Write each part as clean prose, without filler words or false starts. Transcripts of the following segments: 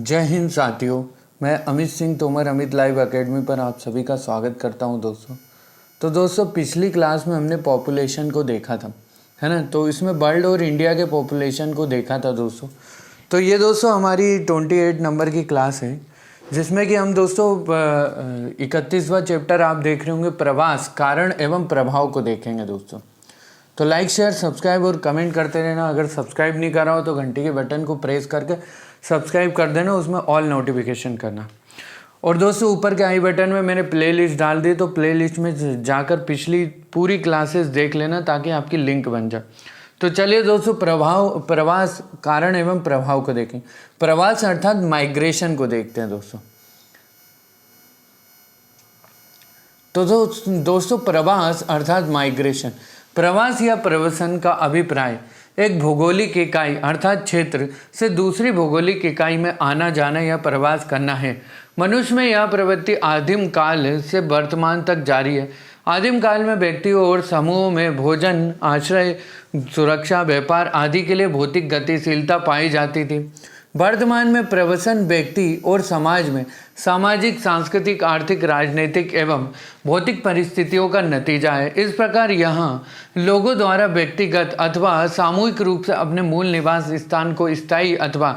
जय हिंद साथियों। मैं अमित सिंह तोमर अमित लाइव एकेडमी पर आप सभी का स्वागत करता हूं दोस्तों। तो दोस्तों पिछली क्लास में हमने पॉपुलेशन को देखा था, है ना। तो इसमें वर्ल्ड और इंडिया के पॉपुलेशन को देखा था दोस्तों। तो ये दोस्तों हमारी 28 नंबर की क्लास है, जिसमें कि हम दोस्तों 31वां चैप्टर आप देख रहे होंगे, प्रवास कारण एवं प्रभाव को देखेंगे दोस्तों। तो लाइक शेयर सब्सक्राइब और कमेंट करते रहना। अगर सब्सक्राइब नहीं कर रहा हो तो घंटी के बटन को प्रेस करके सब्सक्राइब कर देना, उसमें ऑल नोटिफिकेशन करना। और दोस्तों ऊपर के आई बटन में मैंने प्लेलिस्ट डाल दी, तो प्लेलिस्ट में जाकर पिछली पूरी क्लासेस देख लेना ताकि आपकी लिंक बन जाए। तो चलिए दोस्तों प्रवास कारण एवं प्रभाव को देखें। प्रवास अर्थात माइग्रेशन को देखते हैं दोस्तों। तो दोस्तों प्रवास अर्थात माइग्रेशन, प्रवास या प्रवसन का अभिप्राय एक भौगोलिक इकाई अर्थात क्षेत्र से दूसरी भौगोलिक इकाई में आना जाना या प्रवास करना है। मनुष्य में यह प्रवृत्ति आदिम काल से वर्तमान तक जारी है। आदिम काल में व्यक्तियों और समूहों में भोजन, आश्रय, सुरक्षा, व्यापार आदि के लिए भौतिक गतिशीलता पाई जाती थी। वर्तमान में प्रवसन व्यक्ति और समाज में सामाजिक, सांस्कृतिक, आर्थिक, राजनीतिक एवं भौतिक परिस्थितियों का नतीजा है। इस प्रकार यहाँ लोगों द्वारा व्यक्तिगत अथवा सामूहिक रूप से अपने मूल निवास स्थान को स्थायी अथवा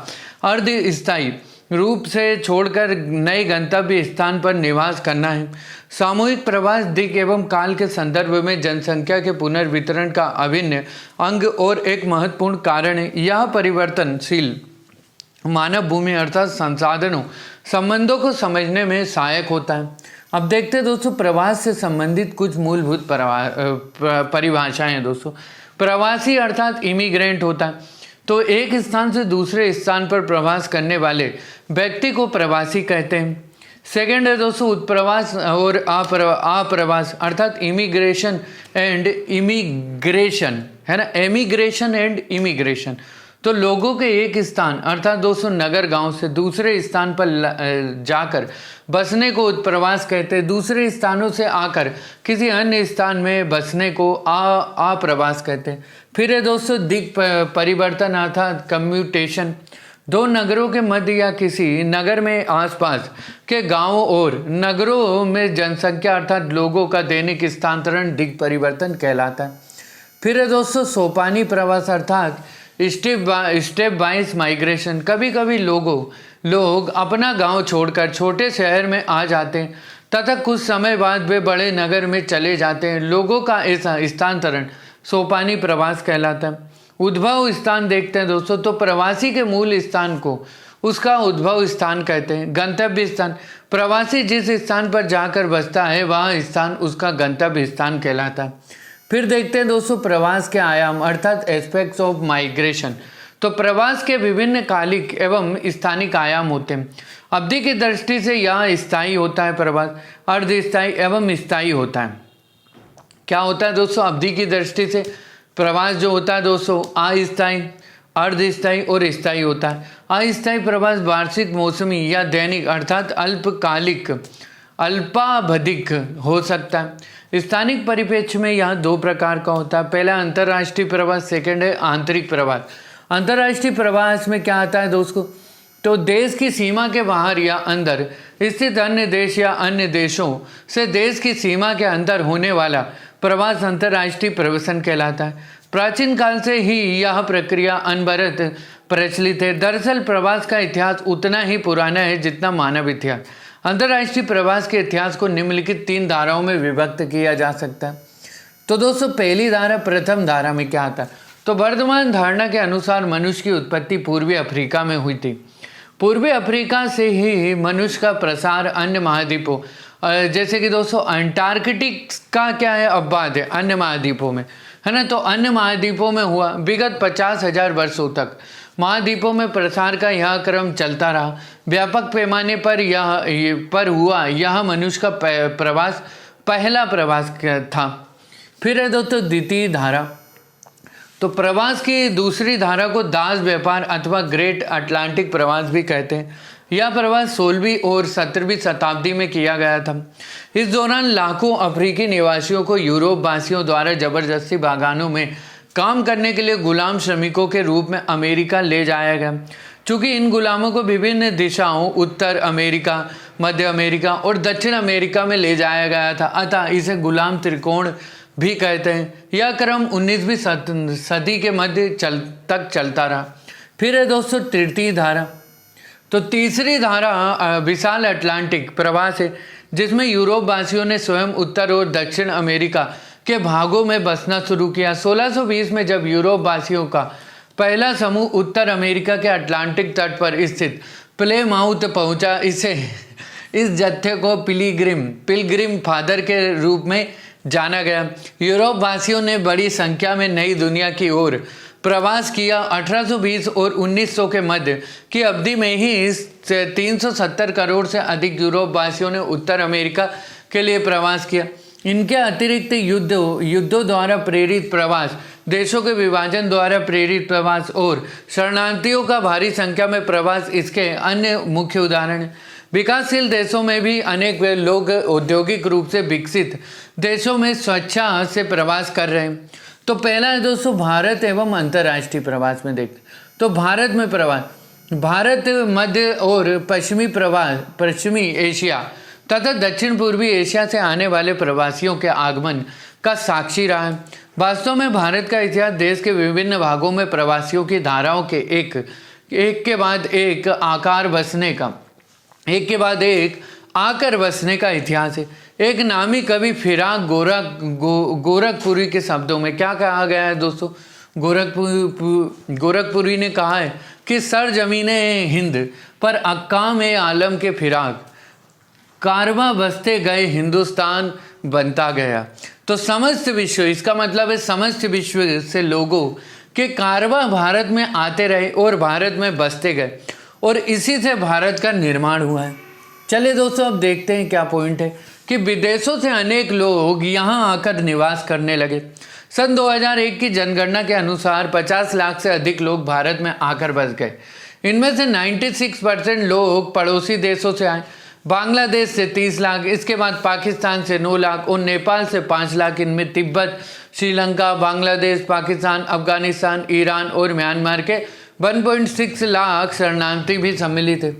अर्ध स्थायी रूप से छोड़कर नए गंतव्य स्थान पर निवास करना है। सामूहिक प्रवास दिक् एवं काल के संदर्भ में जनसंख्या के पुनर्वितरण का अभिन्न अंग और एक महत्वपूर्ण कारण है। यह परिवर्तनशील मानव भूमि अर्थात संसाधनों संबंधों को समझने में सहायक होता है। अब देखते हैं दोस्तों प्रवास से संबंधित कुछ मूलभूत परिभाषाएं हैं दोस्तों। प्रवासी अर्थात इमिग्रेंट होता है, तो एक स्थान से दूसरे स्थान पर प्रवास करने वाले व्यक्ति को प्रवासी कहते हैं। सेकेंड है दोस्तों उत्प्रवास और अप्रवास अर्थात इमिग्रेशन एंड इमिग्रेशन, है ना, एमिग्रेशन एंड इमिग्रेशन। तो लोगों के एक स्थान अर्थात दोस्तों नगर गांव से दूसरे स्थान पर जाकर बसने को उत्प्रवास कहते हैं। दूसरे स्थानों से आकर किसी अन्य स्थान में बसने को अप्रवास कहते हैं। फिर है दोस्तों दिक् परिवर्तन अर्थात कम्यूटेशन। दो नगरों के मध्य या किसी नगर में आसपास के गांवों और नगरों में जनसंख्या अर्थात लोगों का दैनिक स्थानांतरण दिक् परिवर्तन कहलाता है। फिर है दोस्तों सोपानी प्रवास अर्थात स्टेप वाइज माइग्रेशन। कभी कभी लोग अपना गांव छोड़कर छोटे शहर में आ जाते हैं तथा कुछ समय बाद वे बड़े नगर में चले जाते हैं। लोगों का ऐसा स्थानांतरण सोपानी प्रवास कहलाता है। उद्भव स्थान देखते हैं दोस्तों, तो प्रवासी के मूल स्थान को उसका उद्भव स्थान कहते हैं। गंतव्य स्थान, प्रवासी जिस स्थान पर जाकर बसता है वह स्थान उसका गंतव्य स्थान कहलाता है। फिर देखते हैं दोस्तों प्रवास के आयाम अर्थात एस्पेक्ट्स ऑफ माइग्रेशन। तो प्रवास के विभिन्न कालिक एवं स्थानिक आयाम होते हैं। अवधि की दृष्टि से यह स्थायी होता है प्रवास, अर्धस्थायी एवं स्थायी होता है। क्या होता है दोस्तों अवधि की दृष्टि से प्रवास जो होता है दोस्तों अस्थायी, अर्धस्थायी और स्थायी होता है। अस्थायी प्रवास वार्षिक, मौसमी या दैनिक अर्थात अल्पकालिक, अल्पावधिक हो सकता है। स्थानिक परिप्रेक्ष्य में यह दो प्रकार का होता है। पहला अंतर्राष्ट्रीय प्रवास, सेकंड है आंतरिक प्रवास। अंतर्राष्ट्रीय प्रवास में क्या आता है दोस्तों, तो देश की सीमा के बाहर या अंदर स्थित अन्य देश या अन्य देशों से देश की सीमा के अंदर होने वाला प्रवास अंतर्राष्ट्रीय प्रवसन कहलाता है। प्राचीन काल से ही यह प्रक्रिया अनवरत प्रचलित है। दरअसल प्रवास का इतिहास उतना ही पुराना है जितना मानव इतिहास। अंतर्राष्ट्रीय प्रवास के इतिहास को निम्नलिखित 3 धाराओं में विभक्त किया जा सकता है। तो दोस्तों पहली धारा, प्रथम धारा में क्या आता है, तो वर्तमान धारणा के अनुसार मनुष्य की उत्पत्ति पूर्वी अफ्रीका में हुई थी। पूर्वी अफ्रीका से ही मनुष्य का प्रसार अन्य महाद्वीपों, जैसे कि दोस्तों अंटार्कटिक का क्या है अपवाद है अन्य महाद्वीपों में, है ना। तो अन्य महाद्वीपों में हुआ। विगत 50,000 वर्षों तक महाद्वीपों में प्रसार का यह क्रम चलता रहा। व्यापक पैमाने पर हुआ यह मनुष्य का प्रवास पहला प्रवास था। फिर है दोस्तों द्वितीय धारा। तो प्रवास की दूसरी धारा को दास व्यापार अथवा ग्रेट अटलांटिक प्रवास भी कहते हैं। यह प्रवास 16वीं और 17वीं शताब्दी में किया गया था। इस दौरान लाखों अफ्रीकी निवासियों को यूरोप वासियों द्वारा जबरदस्ती बागानों में काम करने के लिए गुलाम श्रमिकों के रूप में अमेरिका ले जाया गया। चूंकि इन गुलामों को विभिन्न दिशाओं उत्तर अमेरिका, मध्य अमेरिका और दक्षिण अमेरिका में ले जाया गया था, अतः इसे गुलाम त्रिकोण भी कहते हैं। यह क्रम 19वीं सदी के मध्य तक चलता रहा। फिर है दोस्तों तृतीय धारा। तो तीसरी धारा विशाल अटलांटिक प्रवास है, जिसमें यूरोप वासियों ने स्वयं उत्तर और दक्षिण अमेरिका के भागों में बसना शुरू किया। 1620 में जब यूरोप वासियों का पहला समूह उत्तर अमेरिका के अटलांटिक तट पर स्थित प्लेमाउथ पहुंचा, इस जत्थे को पिलग्रिम फादर के रूप में जाना गया। यूरोप वासियों ने बड़ी संख्या में नई दुनिया की ओर प्रवास किया। 1820 और 1900 के मध्य की अवधि में ही 370 करोड़ से अधिक यूरोप वासियों ने उत्तर अमेरिका के लिए प्रवास किया। इनके अतिरिक्त युद्धों द्वारा प्रेरित प्रवास, देशों के विभाजन द्वारा प्रेरित प्रवास और शरणार्थियों का भारी संख्या में प्रवास इसके अन्य मुख्य उदाहरण हैं। विकासशील देशों में भी अनेक लोग औद्योगिक रूप से विकसित देशों में स्वेच्छा से प्रवास कर रहे हैं। तो पहला है दोस्तों भारत एवं अंतर्राष्ट्रीय प्रवास में देखते। तो भारत में प्रवास, भारत मध्य और पश्चिमी एशिया तथा दक्षिण पूर्वी एशिया से आने वाले प्रवासियों के आगमन का साक्षी रहा है। वास्तव में भारत का इतिहास देश के विभिन्न भागों में प्रवासियों की धाराओं के एक के बाद एक आकर बसने का इतिहास है। एक नामी कवि फिराक गोरखपुरी के शब्दों में क्या कहा गया है दोस्तों? गोरखपुरी ने कहा है कि सरजमीने हिंद पर अक्काम आलम के फिराक, कारवा बसते गए हिंदुस्तान बनता गया। तो समस्त विश्व, इसका मतलब है समस्त विश्व से लोगों के कारवा भारत में आते रहे और भारत में बसते गए और इसी से भारत का निर्माण हुआ है। चलिए दोस्तों अब देखते हैं क्या पॉइंट है कि विदेशों से अनेक लोग यहाँ आकर निवास करने लगे। सन 2001 की जनगणना के अनुसार 50 लाख से अधिक लोग भारत में आकर बस गए। इनमें से 96% लोग पड़ोसी देशों से आए। बांग्लादेश से 30 लाख, इसके बाद पाकिस्तान से 9 लाख और नेपाल से 5 लाख। इनमें तिब्बत, श्रीलंका, बांग्लादेश, पाकिस्तान, अफगानिस्तान, ईरान और म्यांमार के 1.6 लाख शरणार्थी भी सम्मिलित है।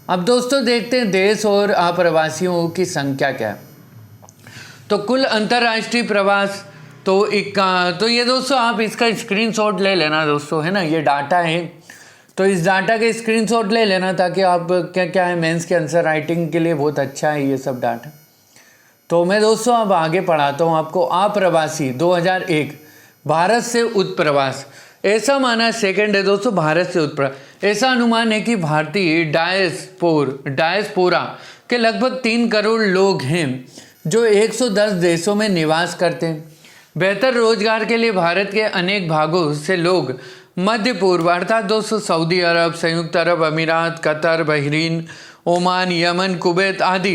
अब दोस्तों देखते हैं देश और अप्रवासियों की संख्या क्या है। तो कुल अंतर्राष्ट्रीय प्रवास तो ये दोस्तों आप इसका स्क्रीनशॉट ले लेना दोस्तों, है ना, ये डाटा है। तो इस डाटा के स्क्रीनशॉट ले लेना ताकि आप क्या है मेंस के आंसर राइटिंग के लिए बहुत अच्छा है ये सब डाटा। तो मैं दोस्तों अब आगे पढ़ाता हूँ आपको। अप्रवासी 2001 भारत से उत्प्रवास, ऐसा माना सेकंड है दोस्तों भारत से उत्प्रवास। ऐसा अनुमान है कि भारतीय डायस्पोरा के लगभग 3 करोड़ लोग हैं जो 110 देशों में निवास करते हैं। बेहतर रोजगार के लिए भारत के अनेक भागों से लोग मध्य पूर्व अर्थात दोस्तों सऊदी अरब, संयुक्त अरब अमीरात, Qatar, Bahrain, Oman, Yemen, Kuwait आदि,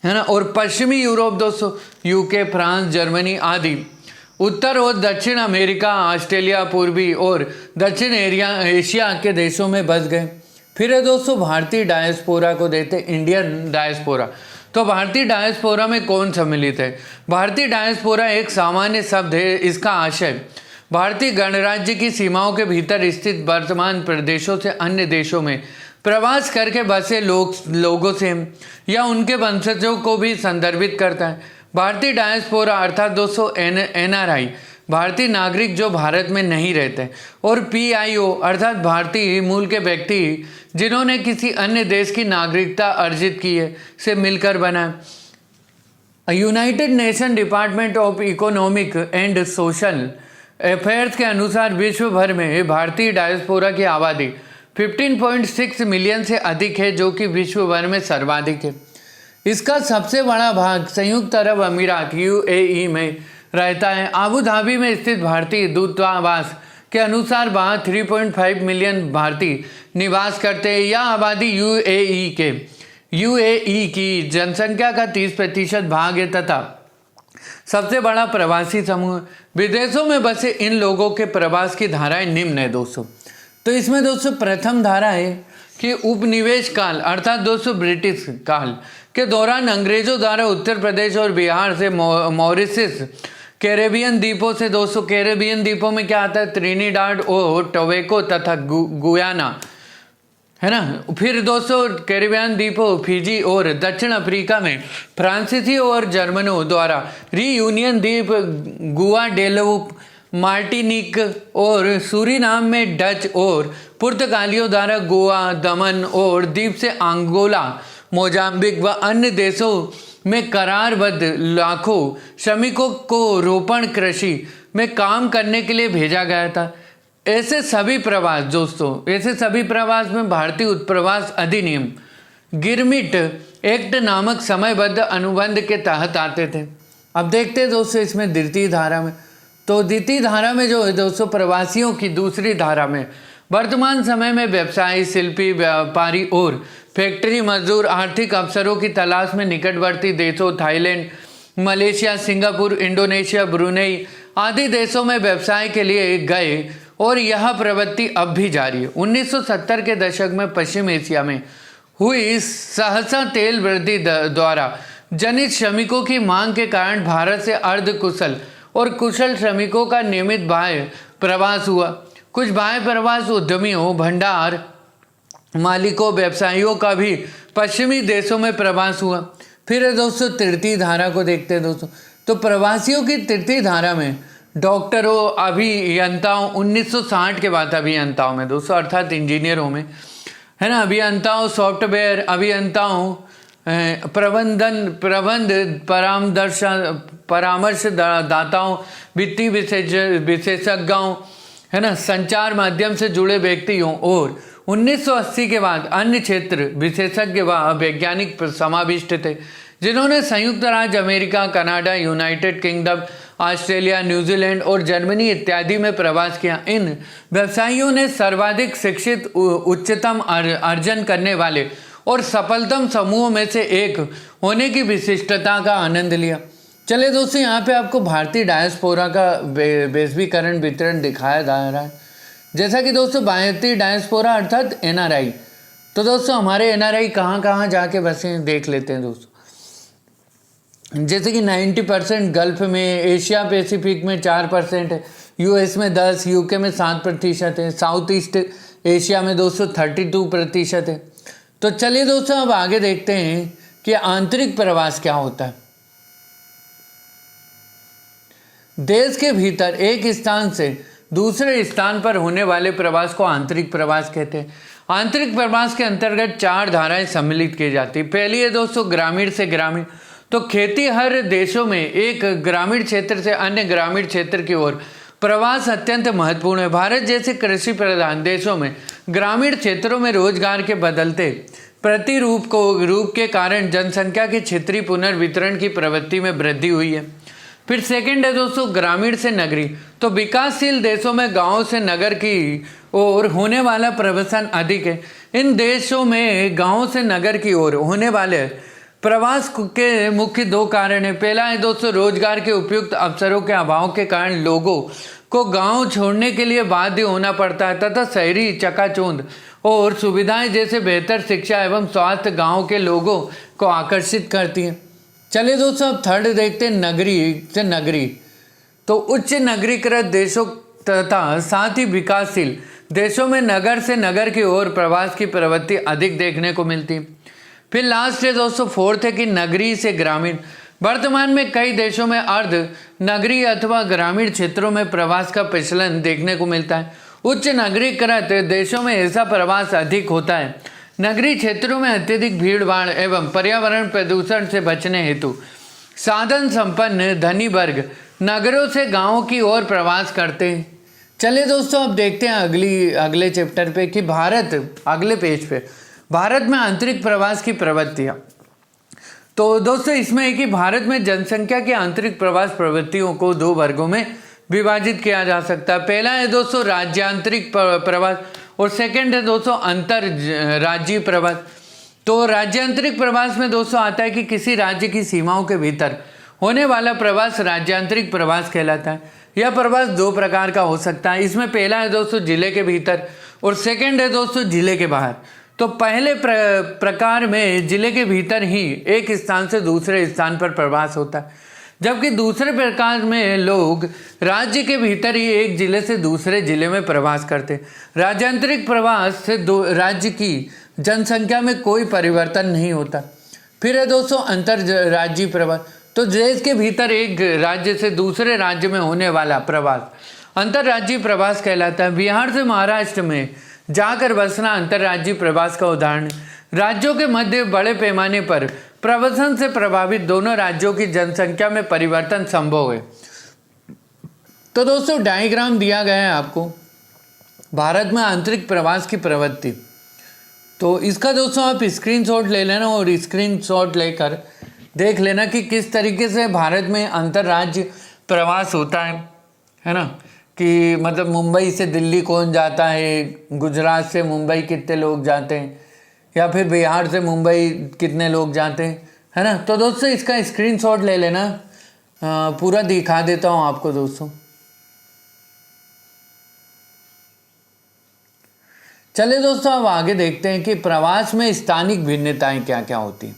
है ना, और पश्चिमी यूरोप दोस्तों यूके, फ्रांस, जर्मनी आदि, उत्तर और दक्षिण अमेरिका, ऑस्ट्रेलिया, पूर्वी और दक्षिण एशिया के देशों में बस गए। फिर है दोस्तों भारतीय डायस्पोरा को देते इंडियन डायस्पोरा। तो भारतीय डायस्पोरा में कौन सम्मिलित है? भारतीय डायस्पोरा एक सामान्य शब्द है। इसका आशय भारतीय गणराज्य की सीमाओं के भीतर स्थित वर्तमान प्रदेशों से अन्य देशों में प्रवास करके बसे लोगों से या उनके वंशजों को भी संदर्भित करता है। भारतीय डायस्पोरा अर्थात दोस्तों NRI भारतीय नागरिक जो भारत में नहीं रहते, और PIO अर्थात भारतीय मूल के व्यक्ति जिन्होंने किसी अन्य देश की नागरिकता अर्जित की है से मिलकर बना। United nation department of economic and social affairs के अनुसार विश्व भर में भारतीय डायस्पोरा की आबादी 15.6 मिलियन से अधिक है, जो कि विश्व भर में सर्वाधिक है। इसका सबसे बड़ा भाग संयुक्त अरब अमीरात UAE में रहता है। आबू धाबी में स्थित भारतीय दूतावास के अनुसार वहाँ 3.5 मिलियन भारतीय निवास करते हैं। यह आबादी UAE की जनसंख्या का 30% भाग है तथा सबसे बड़ा प्रवासी समूह। विदेशों में बसे इन लोगों के प्रवास की धाराएं निम्न है दोस्तों। तो इसमें दोस्तों प्रथम धारा है कि उपनिवेश काल अर्थात दोस्तों ब्रिटिश काल के दौरान अंग्रेजों द्वारा उत्तर प्रदेश और बिहार से मॉरिशस कैरेबियन द्वीपों से दोस्तों, कैरेबियन द्वीपों में क्या आता है, त्रिनिडाड और टोबैगो तथा गुयाना, है ना। फिर दोस्तों कैरिबियन द्वीपों, फिजी और दक्षिण अफ्रीका में फ्रांसीसी और जर्मनों द्वारा रीयूनियन द्वीप, गुआडेलूप, मार्टिनिक और सूरीनाम में डच और पुर्तगालियों द्वारा गोवा, दमन और द्वीप से अंगोला, मोजाम्बिक व अन्य देशों में करारबद्ध लाखों श्रमिकों को रोपण कृषि में काम करने के लिए भेजा गया था। ऐसे सभी प्रवास दोस्तों, ऐसे सभी प्रवास में भारतीय उत्प्रवास अधिनियम गिरमिट एक्ट नामक समयबद्ध अनुबंध के तहत आते थे। अब देखते हैं दोस्तों इसमें द्वितीय धारा में, तो द्वितीय धारा में जो है दोस्तों, प्रवासियों की दूसरी धारा में वर्तमान समय में व्यवसायी, शिल्पी, व्यापारी और फैक्ट्री मजदूर आर्थिक अवसरों की तलाश में निकटवर्ती देशों Thailand, Malaysia, Singapore, Indonesia, Brunei आदि देशों में व्यवसाय के लिए गए और यह प्रवृत्ति अब भी जारी है। 1970 के दशक में पश्चिम एशिया में हुई सहसा तेल वृद्धि द्वारा जनित श्रमिकों की मांग के कारण भारत से अर्धकुशल और कुशल श्रमिकों का नियमित बाह्य प्रवास हुआ। कुछ बाह्य प्रवास उद्यमियों, भंडार मालिकों, व्यवसायियों का भी पश्चिमी देशों में प्रवास हुआ। फिर दोस्तों तृतीय धारा को देखते हैं दोस्तों, तो प्रवासियों की तृतीय धारा में डॉक्टरों, अभियंताओं, 1960 के बाद अभियंताओं में दोस्तों, अर्थात इंजीनियरों में, है ना, अभियंताओं, सॉफ्टवेयर अभियंताओं, प्रबंध परामर्शदाताओं, वित्तीय विशेषज्ञों, है ना, संचार माध्यम से जुड़े व्यक्तियों और 1980 के बाद अन्य क्षेत्र विशेषज्ञ व वैज्ञानिक समाविष्ट थे, जिन्होंने संयुक्त राज्य America, Canada, United kingdom, Australia, New Zealand और जर्मनी इत्यादि में प्रवास किया। इन व्यवसायियों ने सर्वाधिक शिक्षित, उच्चतम अर्जन करने वाले और सफलतम समूहों में से एक होने की विशिष्टता का आनंद लिया। चलिए दोस्तों, यहाँ पे आपको भारतीय डायस्पोरा का वैश्वीकरण वितरण दिखाया जा रहा है। जैसा कि दोस्तों भारतीय डायस्पोरा अर्थात NRI, तो दोस्तों हमारे NRI कहाँ कहाँ जाके बसे हैं देख लेते हैं दोस्तों। जैसे कि 90% गल्फ में, एशिया पैसिफिक में 4% है, US में 10, UK में 7% है, साउथ ईस्ट एशिया में दोस्तों 32% है। तो चलिए दोस्तों अब आगे देखते हैं कि आंतरिक प्रवास क्या होता है। देश के भीतर एक स्थान से दूसरे स्थान पर होने वाले प्रवास को आंतरिक प्रवास कहते हैं। आंतरिक प्रवास के अंतर्गत 4 धाराएं सम्मिलित की जाती है। पहली है दोस्तों ग्रामीण से ग्रामीण, तो खेती हर देशों में एक ग्रामीण क्षेत्र से अन्य ग्रामीण क्षेत्र की ओर प्रवास अत्यंत महत्वपूर्ण है। भारत जैसे कृषि प्रधान देशों में ग्रामीण क्षेत्रों में रोजगार के बदलते प्रतिरूप के कारण जनसंख्या के क्षेत्रीय पुनर्वितरण की प्रवृत्ति में वृद्धि हुई है। फिर सेकंड है दोस्तों ग्रामीण से नगरी, तो विकासशील देशों में गांव से नगर की ओर होने वाला प्रवसन अधिक है। इन देशों में गांव से नगर की ओर होने वाले प्रवास के मुख्य 2 कारण हैं। पहला है दोस्तों रोजगार के उपयुक्त अवसरों के अभाव के कारण लोगों को गांव छोड़ने के लिए बाध्य होना पड़ता है, तथा शहरी चकाचौंध और सुविधाएं जैसे बेहतर शिक्षा एवं स्वास्थ्य गांव के लोगों को आकर्षित करती हैं। चलिए दोस्तों अब थर्ड देखते हैं नगरी से नगरी, तो उच्च नगरीकृत देशों तथा साथ ही विकासशील देशों में नगर से नगर की ओर प्रवास की प्रवृत्ति अधिक देखने को मिलती है। फिर लास्ट है दोस्तों फोर्थ है कि नगरी से ग्रामीण। वर्तमान में कई देशों में अर्ध नगरीय अथवा ग्रामीण क्षेत्रों में प्रवास का प्रचलन देखने को मिलता है। उच्च नगरीकृत देशों में ऐसा प्रवास अधिक होता है। नगरीय क्षेत्रों में अत्यधिक भीड़ भाड़ एवं पर्यावरण प्रदूषण से बचने हेतु साधन संपन्न धनी वर्ग नगरों से गांवों की ओर प्रवास करते हैं। चलिए दोस्तों अब देखते हैं अगले चैप्टर पे कि भारत, अगले पेज पे भारत में आंतरिक प्रवास की प्रवृत्तियाँ। तो दोस्तों इसमें है कि भारत में जनसंख्या की आंतरिक प्रवास प्रवृत्तियों को 2 वर्गों में विभाजित किया जा सकता है। पहला है दोस्तों राज्यांतरिक प्रवास और सेकंड है दोस्तों अंतर राज्यीय प्रवास। तो राज्यांतरिक प्रवास में दोस्तों आता है कि किसी राज्य की सीमाओं के भीतर होने वाला प्रवास राज्यांतरिक प्रवास कहलाता है। यह प्रवास 2 प्रकार का हो सकता है। इसमें पहला है दोस्तों जिले के भीतर और सेकंड है दोस्तों जिले के बाहर। तो पहले प्रकार में जिले के भीतर ही एक स्थान से दूसरे स्थान पर प्रवास होता है, जबकि दूसरे प्रकार में लोग राज्य के भीतर ही एक जिले से दूसरे जिले में प्रवास करते। राज्यांतरिक प्रवास से राज्य की जनसंख्या में कोई परिवर्तन नहीं होता। फिर है दोस्तों अंतर राज्यीय प्रवास। तो देश के भीतर एक राज्य से दूसरे राज्य में होने वाला प्रवास अंतर्राज्यीय प्रवास कहलाता है। बिहार से महाराष्ट्र में जाकर बसना अंतर्राज्यीय प्रवास का उदाहरण है। राज्यों के मध्य बड़े पैमाने पर प्रवासन से प्रभावित दोनों राज्यों की जनसंख्या में परिवर्तन संभव है। तो दोस्तों डायग्राम दिया गया है आपको, भारत में आंतरिक प्रवास की प्रवृत्ति। तो इसका दोस्तों आप स्क्रीनशॉट ले लेना और स्क्रीनशॉट लेकर देख लेना कि किस तरीके से भारत में अंतर्राज्य प्रवास होता है ना, कि मतलब मुंबई से दिल्ली कौन जाता है, गुजरात से मुंबई कितने लोग जाते हैं, या फिर बिहार से मुंबई कितने लोग जाते हैं, है ना। तो दोस्तों इसका स्क्रीनशॉट ले लेना, पूरा दिखा देता हूँ आपको दोस्तों। चलिए दोस्तों अब आगे देखते हैं कि प्रवास में स्थानिक भिन्नताएं क्या क्या होती हैं।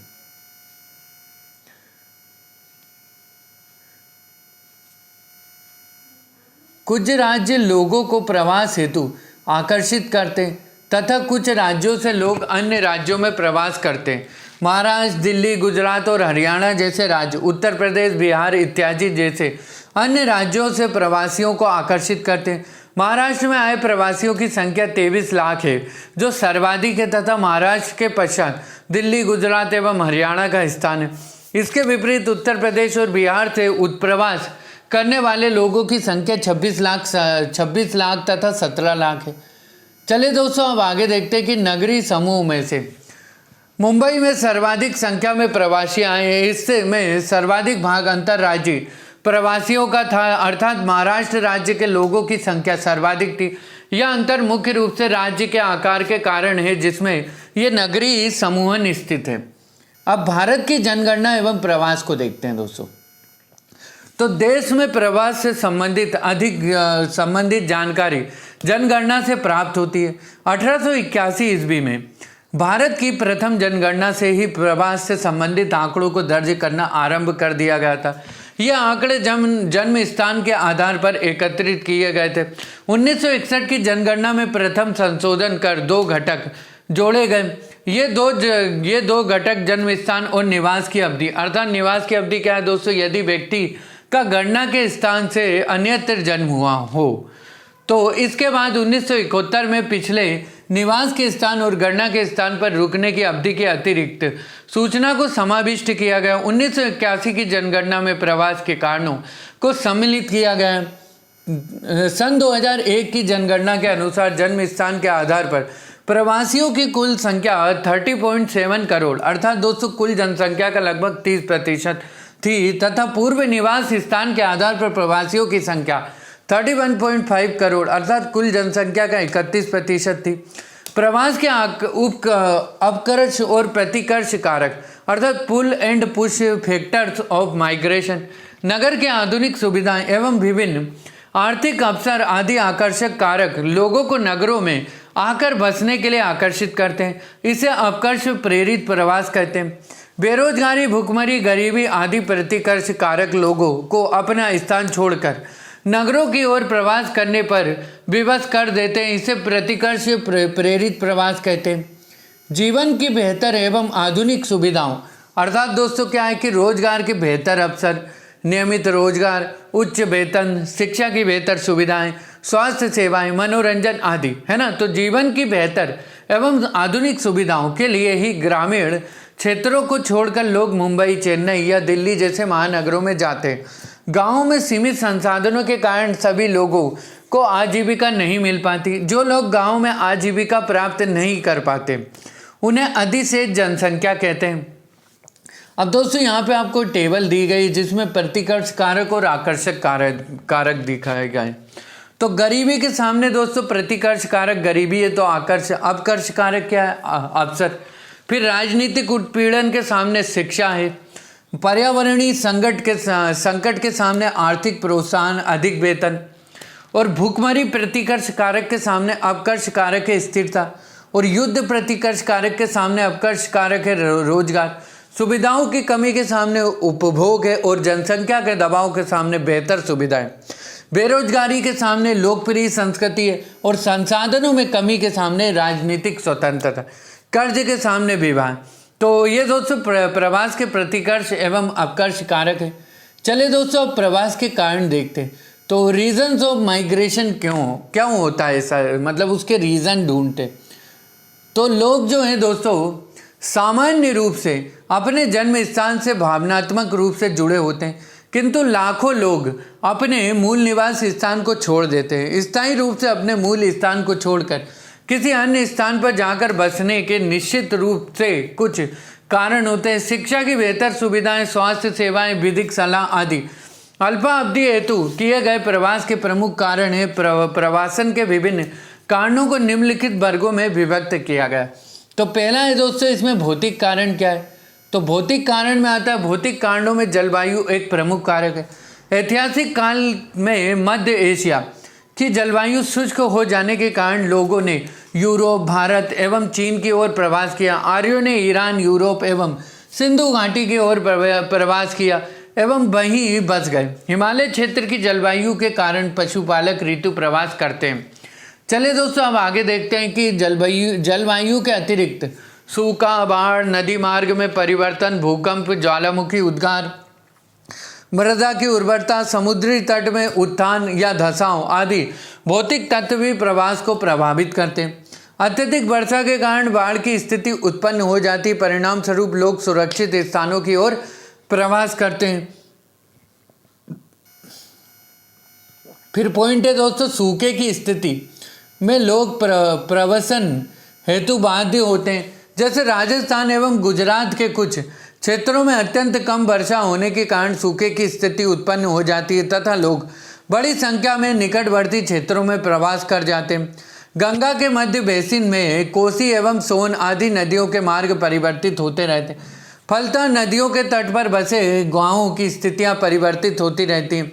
कुछ राज्य लोगों को प्रवास हेतु आकर्षित करते हैं तथा कुछ राज्यों से लोग अन्य राज्यों में प्रवास करते हैं। महाराष्ट्र, दिल्ली, गुजरात और हरियाणा जैसे राज्य, उत्तर प्रदेश, बिहार इत्यादि जैसे अन्य राज्यों से प्रवासियों को आकर्षित करते हैं। महाराष्ट्र में आए प्रवासियों की संख्या 23 लाख है, जो सर्वाधिक है, तथा महाराष्ट्र के पश्चात दिल्ली, गुजरात एवं हरियाणा का स्थान है। इसके विपरीत उत्तर प्रदेश और बिहार से उत्प्रवास करने वाले लोगों की संख्या 26 लाख तथा 17 लाख है। चलिए दोस्तों अब आगे देखते हैं कि नगरीय समूह में से मुंबई में सर्वाधिक संख्या में प्रवासी आए हैं। इससे में सर्वाधिक भाग अंतर्राज्यीय प्रवासियों का था, अर्थात महाराष्ट्र राज्य के लोगों की संख्या सर्वाधिक थी। यह अंतर मुख्य रूप से राज्य के आकार के कारण है, जिसमें ये नगरीय समूहन स्थित है। अब भारत की जनगणना एवं प्रवास को देखते हैं दोस्तों। तो देश में प्रवास से संबंधित जानकारी जनगणना से प्राप्त होती है। 1881 ईस्वी में भारत की प्रथम जनगणना से ही प्रवास से संबंधित आंकड़ों को दर्ज करना आरंभ कर दिया गया था। ये आंकड़े जन्म स्थान के आधार पर एकत्रित किए गए थे। 1961 की जनगणना में प्रथम संशोधन कर 2 घटक जोड़े गए। ये दो घटक जन्म स्थान और निवास की अवधि, अर्थात निवास की अवधि क्या है दोस्तों, यदि व्यक्ति का गणना के स्थान से अन्यत्र जन्म हुआ हो। तो इसके बाद 1971 में पिछले निवास के स्थान और गणना के स्थान पर रुकने की अवधि के अतिरिक्त सूचना को समाविष्ट किया गया। 1981 की जनगणना में प्रवास के कारणों को सम्मिलित किया गया। सन 2001 की जनगणना के अनुसार जन्म स्थान के आधार पर प्रवासियों की कुल संख्या 30.7 करोड़, अर्थात दोस्तों कुल जनसंख्या का लगभग 30% थी, तथा पूर्व निवास स्थान के आधार पर प्रवासियों की संख्या 31.5 करोड़, अर्थात कुल जनसंख्या का 31% थी। प्रवास के अपकर्ष और प्रतिकर्ष कारक, अर्थात pull and push factors of migration, नगर के आधुनिक सुविधाएं एवं विभिन्न आर्थिक अवसर आदि आकर्षक कारक लोगों को नगरों में आकर बसने के लिए आकर्षित करते हैं। इसे अपकर्ष प्रेरित प्रवास कहते हैं। बेरोजगारी, भुखमरी, गरीबी आदि प्रतिकर्ष कारक लोगों को अपना स्थान छोड़कर नगरों की ओर प्रवास करने पर विवश कर देते हैं। इसे प्रतिकर्ष प्रेरित प्रवास कहते हैं। जीवन की बेहतर एवं आधुनिक सुविधाओं, अर्थात दोस्तों क्या है कि रोजगार के बेहतर अवसर, नियमित रोजगार, उच्च वेतन, शिक्षा की बेहतर सुविधाएं, स्वास्थ्य सेवाएं, मनोरंजन आदि, है ना। तो जीवन की बेहतर एवं आधुनिक सुविधाओं के लिए ही ग्रामीण क्षेत्रों को छोड़कर लोग मुंबई, चेन्नई या दिल्ली जैसे महानगरों में जाते हैं। गाँवों में सीमित संसाधनों के कारण सभी लोगों को आजीविका नहीं मिल पाती। जो लोग गाँव में आजीविका प्राप्त नहीं कर पाते उन्हें अधिशेष जनसंख्या कहते हैं। अब दोस्तों यहाँ पे आपको टेबल दी गई जिसमें प्रतिकर्ष कारक और आकर्षक कारक दिखाए गए। तो गरीबी के सामने दोस्तों प्रतिकर्ष कारक गरीबी है, तो अपकर्ष कारक क्या है, अवसर। फिर राजनीतिक उत्पीड़न के सामने शिक्षा है। पर्यावरणीय संकट के सामने आर्थिक प्रोत्साहन, अधिक वेतन। और भूखमरी प्रतिकर्ष कारक के सामने अपकर्ष कारक है स्थिरता। और युद्ध प्रतिकर्ष कारक के सामने अपकर्ष कारक है रोजगार। सुविधाओं की कमी के सामने उपभोग है और जनसंख्या के दबाव के सामने बेहतर सुविधाएं। बेरोजगारी के सामने लोकप्रिय संस्कृति है और संसाधनों में कमी के सामने राजनीतिक स्वतंत्रता। कर्ज के सामने विवाह। तो ये दोस्तों प्रवास के प्रतिकर्ष एवं अपकर्ष कारक है। चले दोस्तों अब प्रवास के कारण देखते हैं। तो रीजंस ऑफ माइग्रेशन क्यों होता है ऐसा, मतलब उसके रीज़न ढूंढते। तो लोग जो हैं दोस्तों सामान्य रूप से अपने जन्म स्थान से भावनात्मक रूप से जुड़े होते हैं, किंतु लाखों लोग अपने मूल निवास स्थान को छोड़ देते हैं। स्थायी रूप से अपने मूल स्थान को छोड़कर किसी अन्य स्थान पर जाकर बसने के निश्चित रूप से कुछ कारण होते हैं। शिक्षा की बेहतर सुविधाएं, स्वास्थ्य सेवाएं, विधिक सलाह आदि अल्पावधि हेतु किए गए प्रवास के प्रमुख कारण है। प्रवासन के विभिन्न कारणों को निम्नलिखित वर्गों में विभक्त किया गया। तो पहला है दोस्तों इसमें भौतिक कारण क्या है। तो भौतिक कारण में आता है, भौतिक कारणों में जलवायु एक प्रमुख कारक है। ऐतिहासिक काल में मध्य एशिया की जलवायु शुष्क हो जाने के कारण लोगों ने यूरोप, भारत एवं चीन की ओर प्रवास किया। आर्यों ने ईरान, यूरोप एवं सिंधु घाटी की ओर प्रवास किया एवं वहीं बस गए। हिमालय क्षेत्र की जलवायु के कारण पशुपालक ऋतु प्रवास करते हैं। चलिए दोस्तों अब आगे देखते हैं कि जलवायु के अतिरिक्त सूखा, बाढ़, नदी मार्ग में परिवर्तन, भूकंप, ज्वालामुखी उद्गार, मृदा की उर्वरता, समुद्री तट में उत्थान या धंसाव आदि भौतिक तत्व भी प्रवास को प्रभावित करते हैं। अत्यधिक वर्षा के कारण बाढ़ की स्थिति उत्पन्न हो जाती, परिणाम स्वरूप लोग सुरक्षित स्थानों की ओर प्रवास करते हैं। फिर पॉइंट है दोस्तों सूखे की स्थिति में लोग प्रवसन हेतु बाध्य होते हैं। जैसे राजस्थान एवं गुजरात के कुछ क्षेत्रों में अत्यंत कम वर्षा होने के कारण सूखे की स्थिति उत्पन्न हो जाती है तथा लोग बड़ी संख्या में निकटवर्ती क्षेत्रों में प्रवास कर जाते हैं। गंगा के मध्य बेसिन में कोसी एवं सोन आदि नदियों के मार्ग परिवर्तित होते रहते हैं। फलतः नदियों के तट पर बसे गांवों की स्थितियां परिवर्तित होती रहती हैं।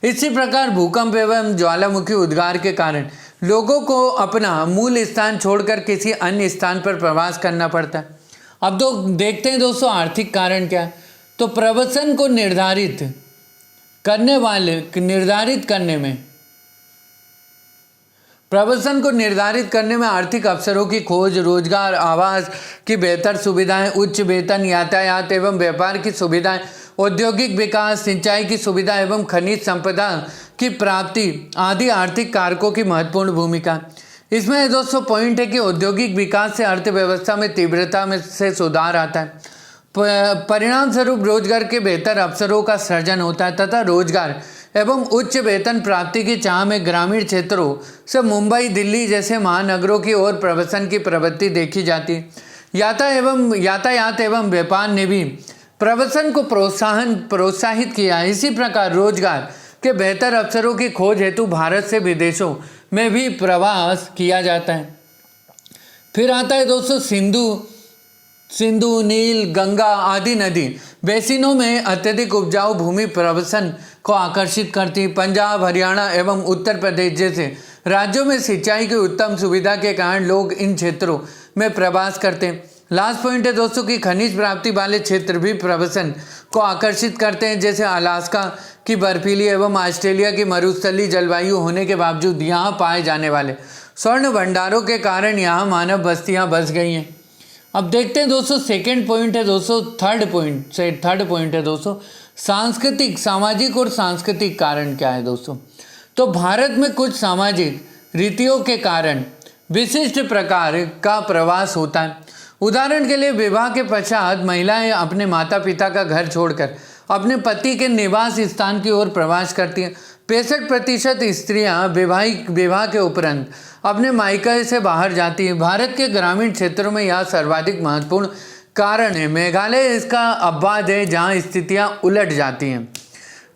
इसी प्रकार भूकंप एवं ज्वालामुखी उद्गार के कारण लोगों को अपना मूल स्थान छोड़कर किसी अन्य स्थान पर प्रवास करना पड़ता है। अब तो देखते हैं दोस्तों आर्थिक कारण क्या है। तो प्रवसन को निर्धारित करने में आर्थिक अवसरों की खोज, रोजगार, आवास की बेहतर सुविधाएं, उच्च वेतन, यातायात एवं व्यापार की सुविधाएं, औद्योगिक विकास, सिंचाई की सुविधा एवं खनिज संपदा की प्राप्ति आदि आर्थिक कारकों की महत्वपूर्ण भूमिका। इसमें दोस्तों पॉइंट है कि औद्योगिक विकास से अर्थव्यवस्था में तीव्रता में से सुधार आता है। परिणाम स्वरूप रोजगार के बेहतर अवसरों का सृजन होता है तथा रोजगार एवं उच्च वेतन प्राप्ति की चाह में ग्रामीण क्षेत्रों से मुंबई, दिल्ली जैसे महानगरों की ओर प्रवसन की प्रवृत्ति देखी जाती है। यातायात एवं व्यापार ने भी प्रवसन को प्रोत्साहित किया है। इसी प्रकार रोजगार के बेहतर अवसरों की खोज हेतु भारत से विदेशों में भी प्रवास किया जाता है। फिर आता है दोस्तों सिंधु, नील, गंगा आदि नदी बेसिनों में अत्यधिक उपजाऊ भूमि प्रवसन को आकर्षित करती है। पंजाब, हरियाणा एवं उत्तर प्रदेश जैसे राज्यों में सिंचाई की उत्तम सुविधा के कारण लोग इन क्षेत्रों में प्रवास करते हैं। लास्ट पॉइंट है दोस्तों कि खनिज प्राप्ति वाले क्षेत्र भी प्रवसन को आकर्षित करते हैं। जैसे अलास्का की बर्फीली एवं ऑस्ट्रेलिया की मरुस्थलीय जलवायु होने के बावजूद यहाँ पाए जाने वाले स्वर्ण भंडारों के कारण यहाँ मानव बस्तियाँ बस गई हैं। अब देखते हैं दोस्तों थर्ड पॉइंट है दोस्तों सांस्कृतिक, सामाजिक और सांस्कृतिक कारण क्या है दोस्तों। तो भारत में कुछ सामाजिक रीतियों के कारण विशिष्ट प्रकार का प्रवास होता है। उदाहरण के लिए विवाह के पश्चात महिलाएं अपने माता पिता का घर छोड़कर अपने पति के निवास स्थान की ओर प्रवास करती हैं। 65% स्त्रियां विवाह के उपरांत अपने मायके से बाहर जाती हैं। भारत के ग्रामीण क्षेत्रों में यह सर्वाधिक महत्वपूर्ण कारण है। मेघालय इसका अपवाद है जहां स्थितियां उलट जाती हैं।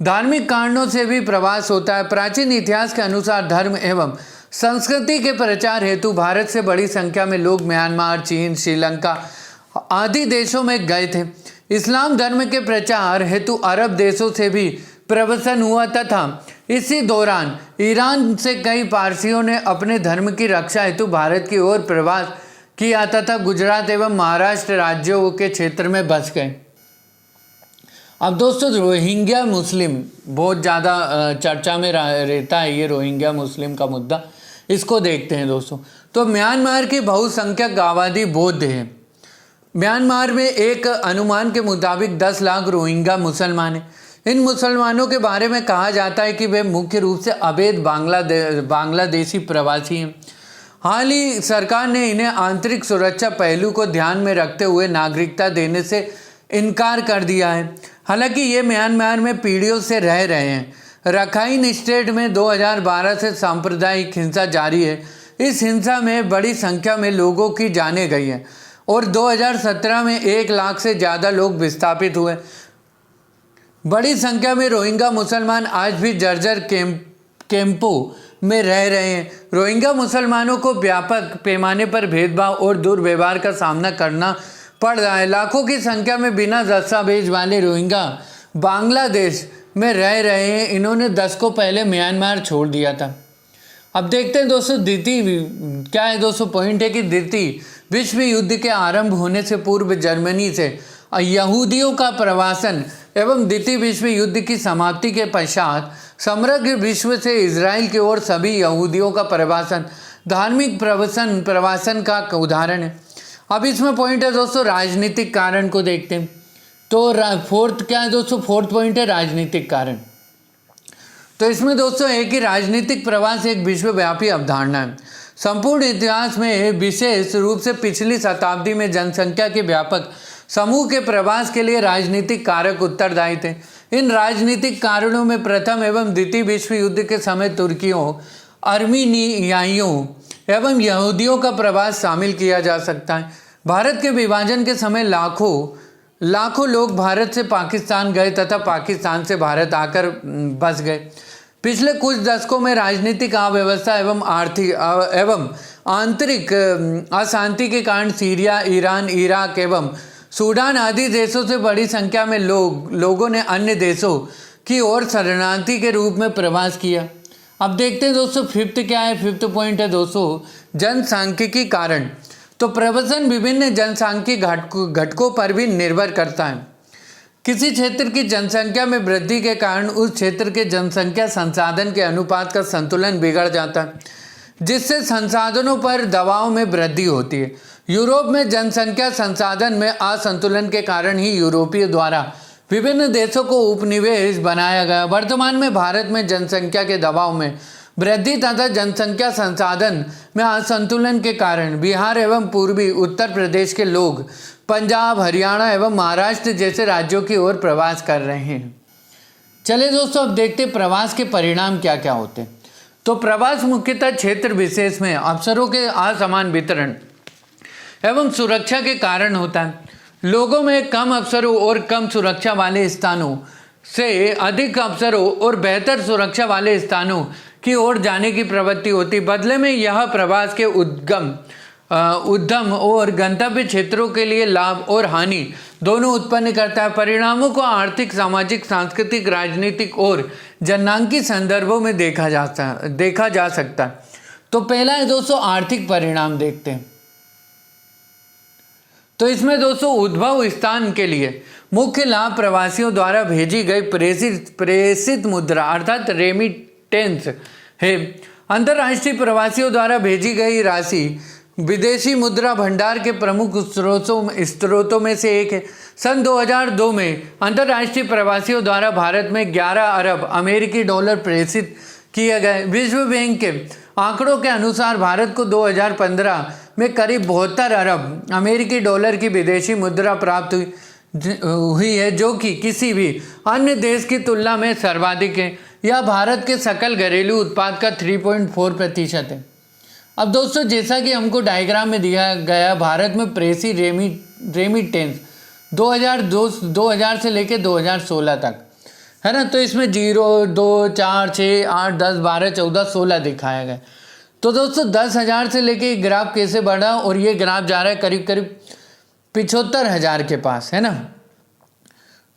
धार्मिक कारणों से भी प्रवास होता है। प्राचीन इतिहास के अनुसार धर्म एवं संस्कृति के प्रचार हेतु भारत से बड़ी संख्या में लोग म्यांमार, चीन, श्रीलंका आदि देशों में गए थे। इस्लाम धर्म के प्रचार हेतु अरब देशों से भी प्रवसन हुआ तथा इसी दौरान ईरान से कई पारसियों ने अपने धर्म की रक्षा हेतु भारत की ओर प्रवास किया तथा गुजरात एवं महाराष्ट्र राज्यों के क्षेत्र में बस गए। अब दोस्तों रोहिंग्या मुस्लिम बहुत ज़्यादा चर्चा में रहता है, ये रोहिंग्या मुस्लिम का मुद्दा, इसको देखते हैं दोस्तों। तो म्यांमार की बहुसंख्यक आबादी बौद्ध है। म्यांमार में एक अनुमान के मुताबिक 10 लाख रोहिंग्या मुसलमान हैं। इन मुसलमानों के बारे में कहा जाता है कि वे मुख्य रूप से अवैध बांग्लादेशी प्रवासी हैं। हाल ही सरकार ने इन्हें आंतरिक सुरक्षा पहलू को ध्यान में रखते हुए नागरिकता देने से इनकार कर दिया है। हालांकि ये म्यांमार में पीढ़ियों से रह रहे हैं। रखाइन स्टेट में 2012 से सांप्रदायिक हिंसा जारी है। इस हिंसा में बड़ी संख्या में लोगों की जानें गई हैं और 2017 में 1 लाख से ज़्यादा लोग विस्थापित हुए। बड़ी संख्या में रोहिंग्या मुसलमान आज भी जर्जर कैंपों में रह रहे हैं। रोहिंग्या मुसलमानों को व्यापक पैमाने पर भेदभाव और दुर्व्यवहार का सामना करना पड़ रहा है। लाखों की संख्या में बिना दस्तावेज वाले रोहिंग्या बांग्लादेश में रह रहे हैं। इन्होंने 10 को पहले म्यांमार छोड़ दिया था। अब देखते हैं दोस्तों द्वितीय क्या है दोस्तों, पॉइंट है कि द्वितीय विश्व युद्ध के आरंभ होने से पूर्व जर्मनी से यहूदियों का प्रवासन एवं द्वितीय विश्व युद्ध की समाप्ति के पश्चात समग्र विश्व से इजराइल की ओर सभी यहूदियों का प्रवासन धार्मिक प्रवासन का उदाहरण है। अब इसमें पॉइंट है दोस्तों राजनीतिक कारण को देखते हैं। तो फोर्थ क्या है दोस्तों, फोर्थ पॉइंट है राजनीतिक कारण। तो इसमें दोस्तों है कि राजनीतिक प्रवास एक विश्वव्यापी अवधारणा है। संपूर्ण इतिहास में विशेष रूप से पिछली शताब्दी में जनसंख्या के व्यापक समूह के प्रवास के लिए राजनीतिक कारक उत्तरदायी थे। इन राजनीतिक कारणों में प्रथम एवं द्वितीय विश्व युद्ध के समय तुर्कियों, अर्मीनियाइयों एवं यहूदियों का प्रवास शामिल किया जा सकता है। भारत के विभाजन के समय लाखों लोग भारत से पाकिस्तान गए तथा पाकिस्तान से भारत आकर बस गए। पिछले कुछ दशकों में राजनीतिक अव्यवस्था एवं आंतरिक अशांति के कारण सीरिया, ईरान, इराक एवं सूडान आदि देशों से बड़ी संख्या में लोगों ने अन्य देशों की ओर शरणार्थी के रूप में प्रवास किया। अब देखते हैं दोस्तों फिफ्थ क्या है। फिफ्थ पॉइंट है दोस्तों जनसांख्यिकी कारण। तो प्रवसन विभिन्न जनसांख्यिक घटकों पर भी निर्भर करता है। किसी क्षेत्र की जनसंख्या में वृद्धि के कारण उस क्षेत्र के जनसंख्या संसाधन के अनुपात का संतुलन बिगड़ जाता है, जिससे संसाधनों पर दबाव में वृद्धि होती है। यूरोप में जनसंख्या संसाधन में असंतुलन के कारण ही यूरोपीय द्वारा विभिन्न देशों को उपनिवेश बनाया गया। वर्तमान में भारत में जनसंख्या के दबाव में वृद्धि तथा जनसंख्या संसाधन में असंतुलन के कारण बिहार एवं पूर्वी उत्तर प्रदेश के लोग पंजाब, हरियाणा एवं महाराष्ट्र जैसे राज्यों की ओर प्रवास कर रहे हैं। चलिए दोस्तों अब देखते प्रवास के परिणाम क्या क्या होते हैं। तो प्रवास मुख्यतः क्षेत्र विशेष में अवसरों के असमान वितरण एवं सुरक्षा के कारण होता है। लोगों में कम अवसरों और कम सुरक्षा वाले स्थानों से अधिक अवसरों और बेहतर सुरक्षा वाले स्थानों की ओर जाने की प्रवृत्ति होती। बदले में यह प्रवास के उद्यम और गंतव्य क्षेत्रों के लिए लाभ और हानि दोनों उत्पन्न करता है। परिणामों को आर्थिक, सामाजिक, सांस्कृतिक, राजनीतिक और जननांकी संदर्भों में देखा जा सकता है। तो पहला है दोस्तों आर्थिक परिणाम देखते हैं। तो इसमें दोस्तों उद्भव स्थान के लिए मुख्य लाभ प्रवासियों द्वारा भेजी गई प्रेषित मुद्रा अर्थात रेमिटेंस है। अंतर्राष्ट्रीय प्रवासियों द्वारा भेजी गई राशि विदेशी मुद्रा भंडार के प्रमुख स्रोतों में से एक है। सन 2002 में अंतर्राष्ट्रीय प्रवासियों द्वारा भारत में 11 अरब अमेरिकी डॉलर प्रेषित किए गए। विश्व बैंक के आंकड़ों के अनुसार भारत को 2015 में करीब 72 अरब अमेरिकी डॉलर की विदेशी मुद्रा प्राप्त हुई है, जो कि किसी भी अन्य देश की तुलना में सर्वाधिक है। यह भारत के सकल घरेलू उत्पाद का 3.4% है। अब दोस्तों जैसा कि हमको डायग्राम में दिया गया, भारत में प्रेसी रेमिटेंस 2000 से लेकर 2016 तक है ना। तो इसमें 0, 2, 4, 6, 8, 10, 12, 14, 16 दिखाया गया। तो दोस्तों 10,000 से लेके ग्राफ कैसे बढ़ा, और ये ग्राफ जा रहा है करीब 75,000 के पास, है ना।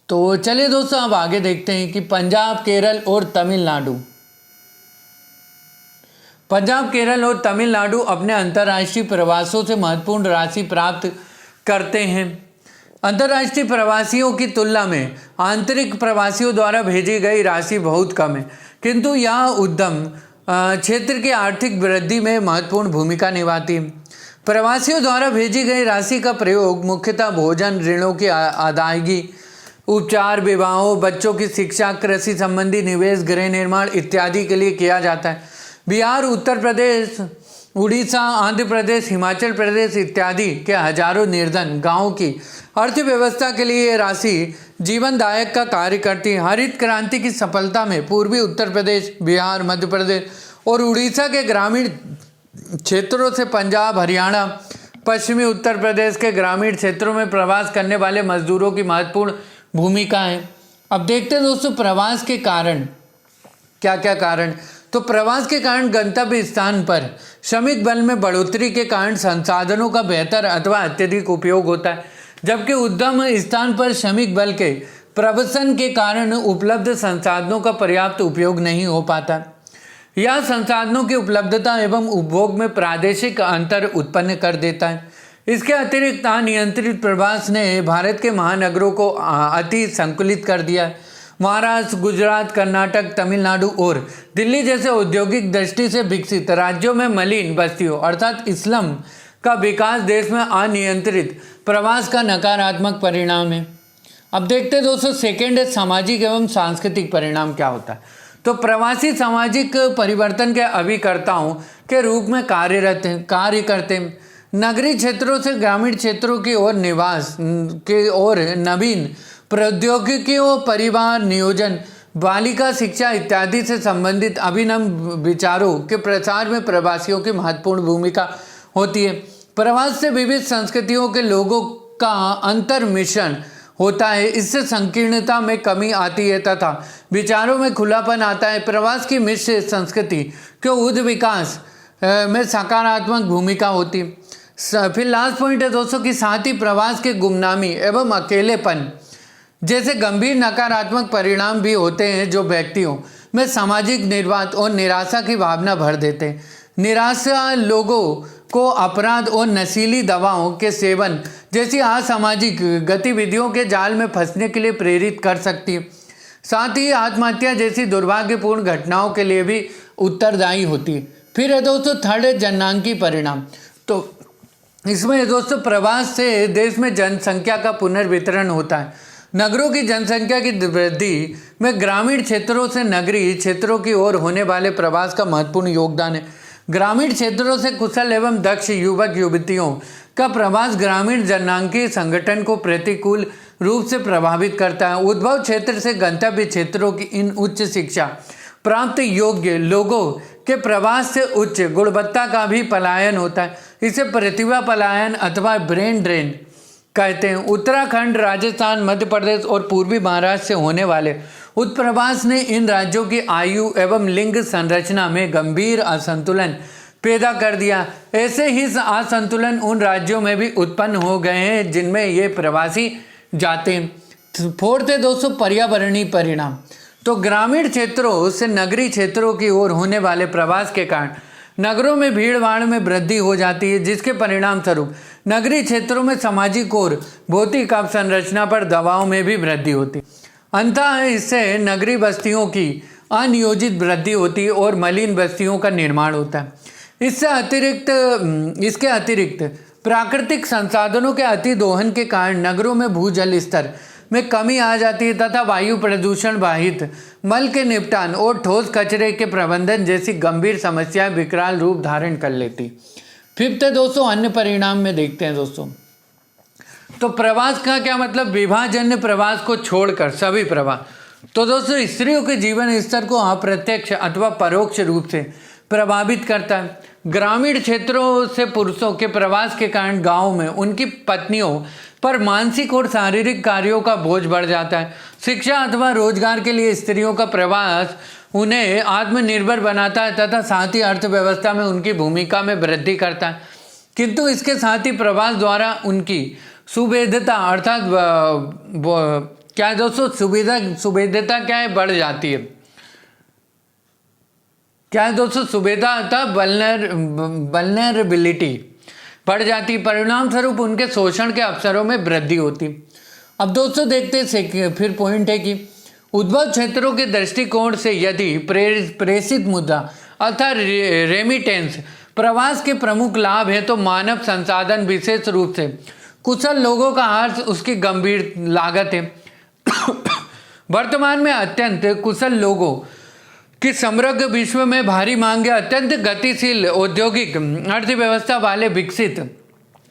तो चलिए दोस्तों अब आगे देखते हैं कि पंजाब, केरल और तमिलनाडु अपने अंतर्राष्ट्रीय प्रवासों से महत्वपूर्ण राशि प्राप्त करते हैं। अंतर्राष्ट्रीय प्रवासियों की तुलना में आंतरिक प्रवासियों द्वारा भेजी गई राशि बहुत कम है, किंतु यह उद्यम क्षेत्र की आर्थिक वृद्धि में महत्वपूर्ण भूमिका निभाती है। प्रवासियों द्वारा भेजी गई राशि का प्रयोग मुख्यतः भोजन, ऋणों की अदायगी, उपचार, विवाहों, बच्चों की शिक्षा, कृषि संबंधी निवेश, गृह निर्माण इत्यादि के लिए किया जाता है। बिहार, उत्तर प्रदेश, उड़ीसा, आंध्र प्रदेश, हिमाचल प्रदेश इत्यादि के हजारों निर्धन गांवों की अर्थव्यवस्था के लिए ये राशि जीवनदायक का कार्य करती है। हरित क्रांति की सफलता में पूर्वी उत्तर प्रदेश, बिहार, मध्य प्रदेश और उड़ीसा के ग्रामीण क्षेत्रों से पंजाब, हरियाणा, पश्चिमी उत्तर प्रदेश के ग्रामीण क्षेत्रों में प्रवास करने वाले मजदूरों की महत्वपूर्ण भूमिका है। अब देखते हैं दोस्तों प्रवास के कारण क्या क्या कारण। तो प्रवास के कारण गंतव्य स्थान पर श्रमिक बल में बढ़ोतरी के कारण संसाधनों का बेहतर अथवा अत्यधिक उपयोग होता है, जबकि उद्यम स्थान पर श्रमिक बल के प्रवसन के कारण उपलब्ध संसाधनों का पर्याप्त उपयोग नहीं हो पाता। यह संसाधनों की उपलब्धता एवं उपभोग में प्रादेशिक अंतर उत्पन्न कर देता है। इसके अतिरिक्त अनियंत्रित प्रवास ने भारत के महानगरों को अति संकुलित कर दिया है। महाराष्ट्र, गुजरात, कर्नाटक, तमिलनाडु और दिल्ली जैसे औद्योगिक दृष्टि से विकसित राज्यों में मलिन बस्तियों अर्थात स्लम का विकास देश में अनियंत्रित प्रवास का नकारात्मक परिणाम है। अब देखते हैं दोस्तों सेकेंड है सामाजिक एवं सांस्कृतिक परिणाम क्या होता है। तो प्रवासी सामाजिक परिवर्तन के अभिकर्ताओं के रूप में कार्य करते हैं। नगरीय क्षेत्रों से ग्रामीण क्षेत्रों की ओर निवास के और नवीन प्रौद्योगिकियों, परिवार नियोजन, बालिका शिक्षा इत्यादि से संबंधित अभिनव विचारों के प्रसार में प्रवासियों की महत्वपूर्ण भूमिका होती है। प्रवास से विविध संस्कृतियों के लोगों का अंतर्मिश्रण होता है, इससे संकीर्णता में कमी आती है तथा विचारों में खुलापन आता है। प्रवास की मिश्र संस्कृति के उद विकास में सकारात्मक भूमिका होती है। फिर लास्ट पॉइंट है दोस्तों कि साथ ही प्रवास के गुमनामी एवं अकेलेपन जैसे गंभीर नकारात्मक परिणाम भी होते हैं, जो व्यक्तियों में सामाजिक निर्वात और निराशा की भावना भर देते हैं। निराशा लोगों को अपराध और नशीली दवाओं के सेवन जैसी असामाजिक गतिविधियों के जाल में फंसने के लिए प्रेरित कर सकती है। साथ ही आत्महत्या जैसी दुर्भाग्यपूर्ण घटनाओं के लिए भी उत्तरदायी होती है। फिर है दोस्तों थर्ड है जननांगी परिणाम। तो इसमें दोस्तों प्रवास से देश में जनसंख्या का पुनर्वितरण होता है। नगरों की जनसंख्या की वृद्धि में ग्रामीण क्षेत्रों से नगरीय क्षेत्रों की ओर होने वाले प्रवास का महत्वपूर्ण योगदान है। ग्रामीण क्षेत्रों से कुशल एवं दक्ष युवक युवतियों का प्रवास ग्रामीण जननांगी संगठन को प्रतिकूल रूप से प्रभावित करता है। उद्भव क्षेत्र से गंतव्य क्षेत्रों की इन उच्च शिक्षा प्राप्त योग्य लोगों के प्रवास से उच्च गुणवत्ता का भी पलायन होता है। इसे प्रतिभा पलायन अथवा ब्रेन ड्रेन कहते हैं। उत्तराखंड, राजस्थान, मध्य प्रदेश और पूर्वी महाराष्ट्र से होने वाले उत्प्रवास ने इन राज्यों की आयु एवं लिंग संरचना में गंभीर असंतुलन पैदा कर दिया। ऐसे ही असंतुलन उन राज्यों में भी उत्पन्न हो गए हैं जिनमें ये प्रवासी जाते हैं। फोर्थ है दोस्तों पर्यावरणीय परिणाम। तो ग्रामीण क्षेत्रों से नगरीय क्षेत्रों की ओर होने वाले प्रवास के कारण नगरों में भीड़ भाड़ में वृद्धि हो जाती है, जिसके परिणाम स्वरूप नगरीय क्षेत्रों में सामाजिक और भौतिक अवसंरचना पर दबाव में भी वृद्धि होती है। अंततः इससे नगरीय बस्तियों की अनियोजित वृद्धि होती है और मलिन बस्तियों का निर्माण होता है। इसके अतिरिक्त प्राकृतिक संसाधनों के अति दोहन के कारण नगरों में भूजल स्तर में कमी आ जाती है तथा वायु प्रदूषण, बाहित मल के निपटान और ठोस कचरे के प्रबंधन जैसी गंभीर समस्याएं विकराल रूप धारण कर लेती। फिफ्थ है दोस्तों अन्य परिणाम में देखते हैं दोस्तों। तो प्रवास का क्या मतलब, विवाहजन्य प्रवास को छोड़कर सभी प्रवास। तो दोस्तों स्त्रियों के जीवन स्तर को अप्रत्यक्ष अथवा परोक्ष रूप से प्रभावित करता है। ग्रामीण क्षेत्रों से पुरुषों के प्रवास के कारण गांव में उनकी पत्नियों पर मानसिक और शारीरिक कार्यों का बोझ बढ़ जाता है। शिक्षा अथवा रोजगार के लिए स्त्रियों का प्रवास उन्हें आत्मनिर्भर बनाता है तथा साथ ही अर्थव्यवस्था में उनकी भूमिका में वृद्धि करता है। किंतु इसके साथ ही प्रवास द्वारा उनकी सुभेद्यता अर्थात क्या दोस्तों सुभेद्यता क्या है, बढ़ जाती है। क्या है दोस्तों सुभेद्यता अर्थात वल्नरेबिलिटी बढ़ जाती, परिणाम स्वरूप उनके शोषण के अवसरों में वृद्धि होती। अब दोस्तों देखते हैं फिर पॉइंट है कि उद्भव क्षेत्रों के दृष्टिकोण से यदि प्रेषित मुद्रा अर्थात रेमिटेंस प्रवास के प्रमुख लाभ है तो मानव संसाधन विशेष रूप से कुशल लोगों का अर्थ उसकी गंभीर लागत है। वर्तमान में अत्यंत कुशल लोगों कि समग्र विश्व में भारी मांग है। अत्यंत गतिशील औद्योगिक अर्थव्यवस्था वाले विकसित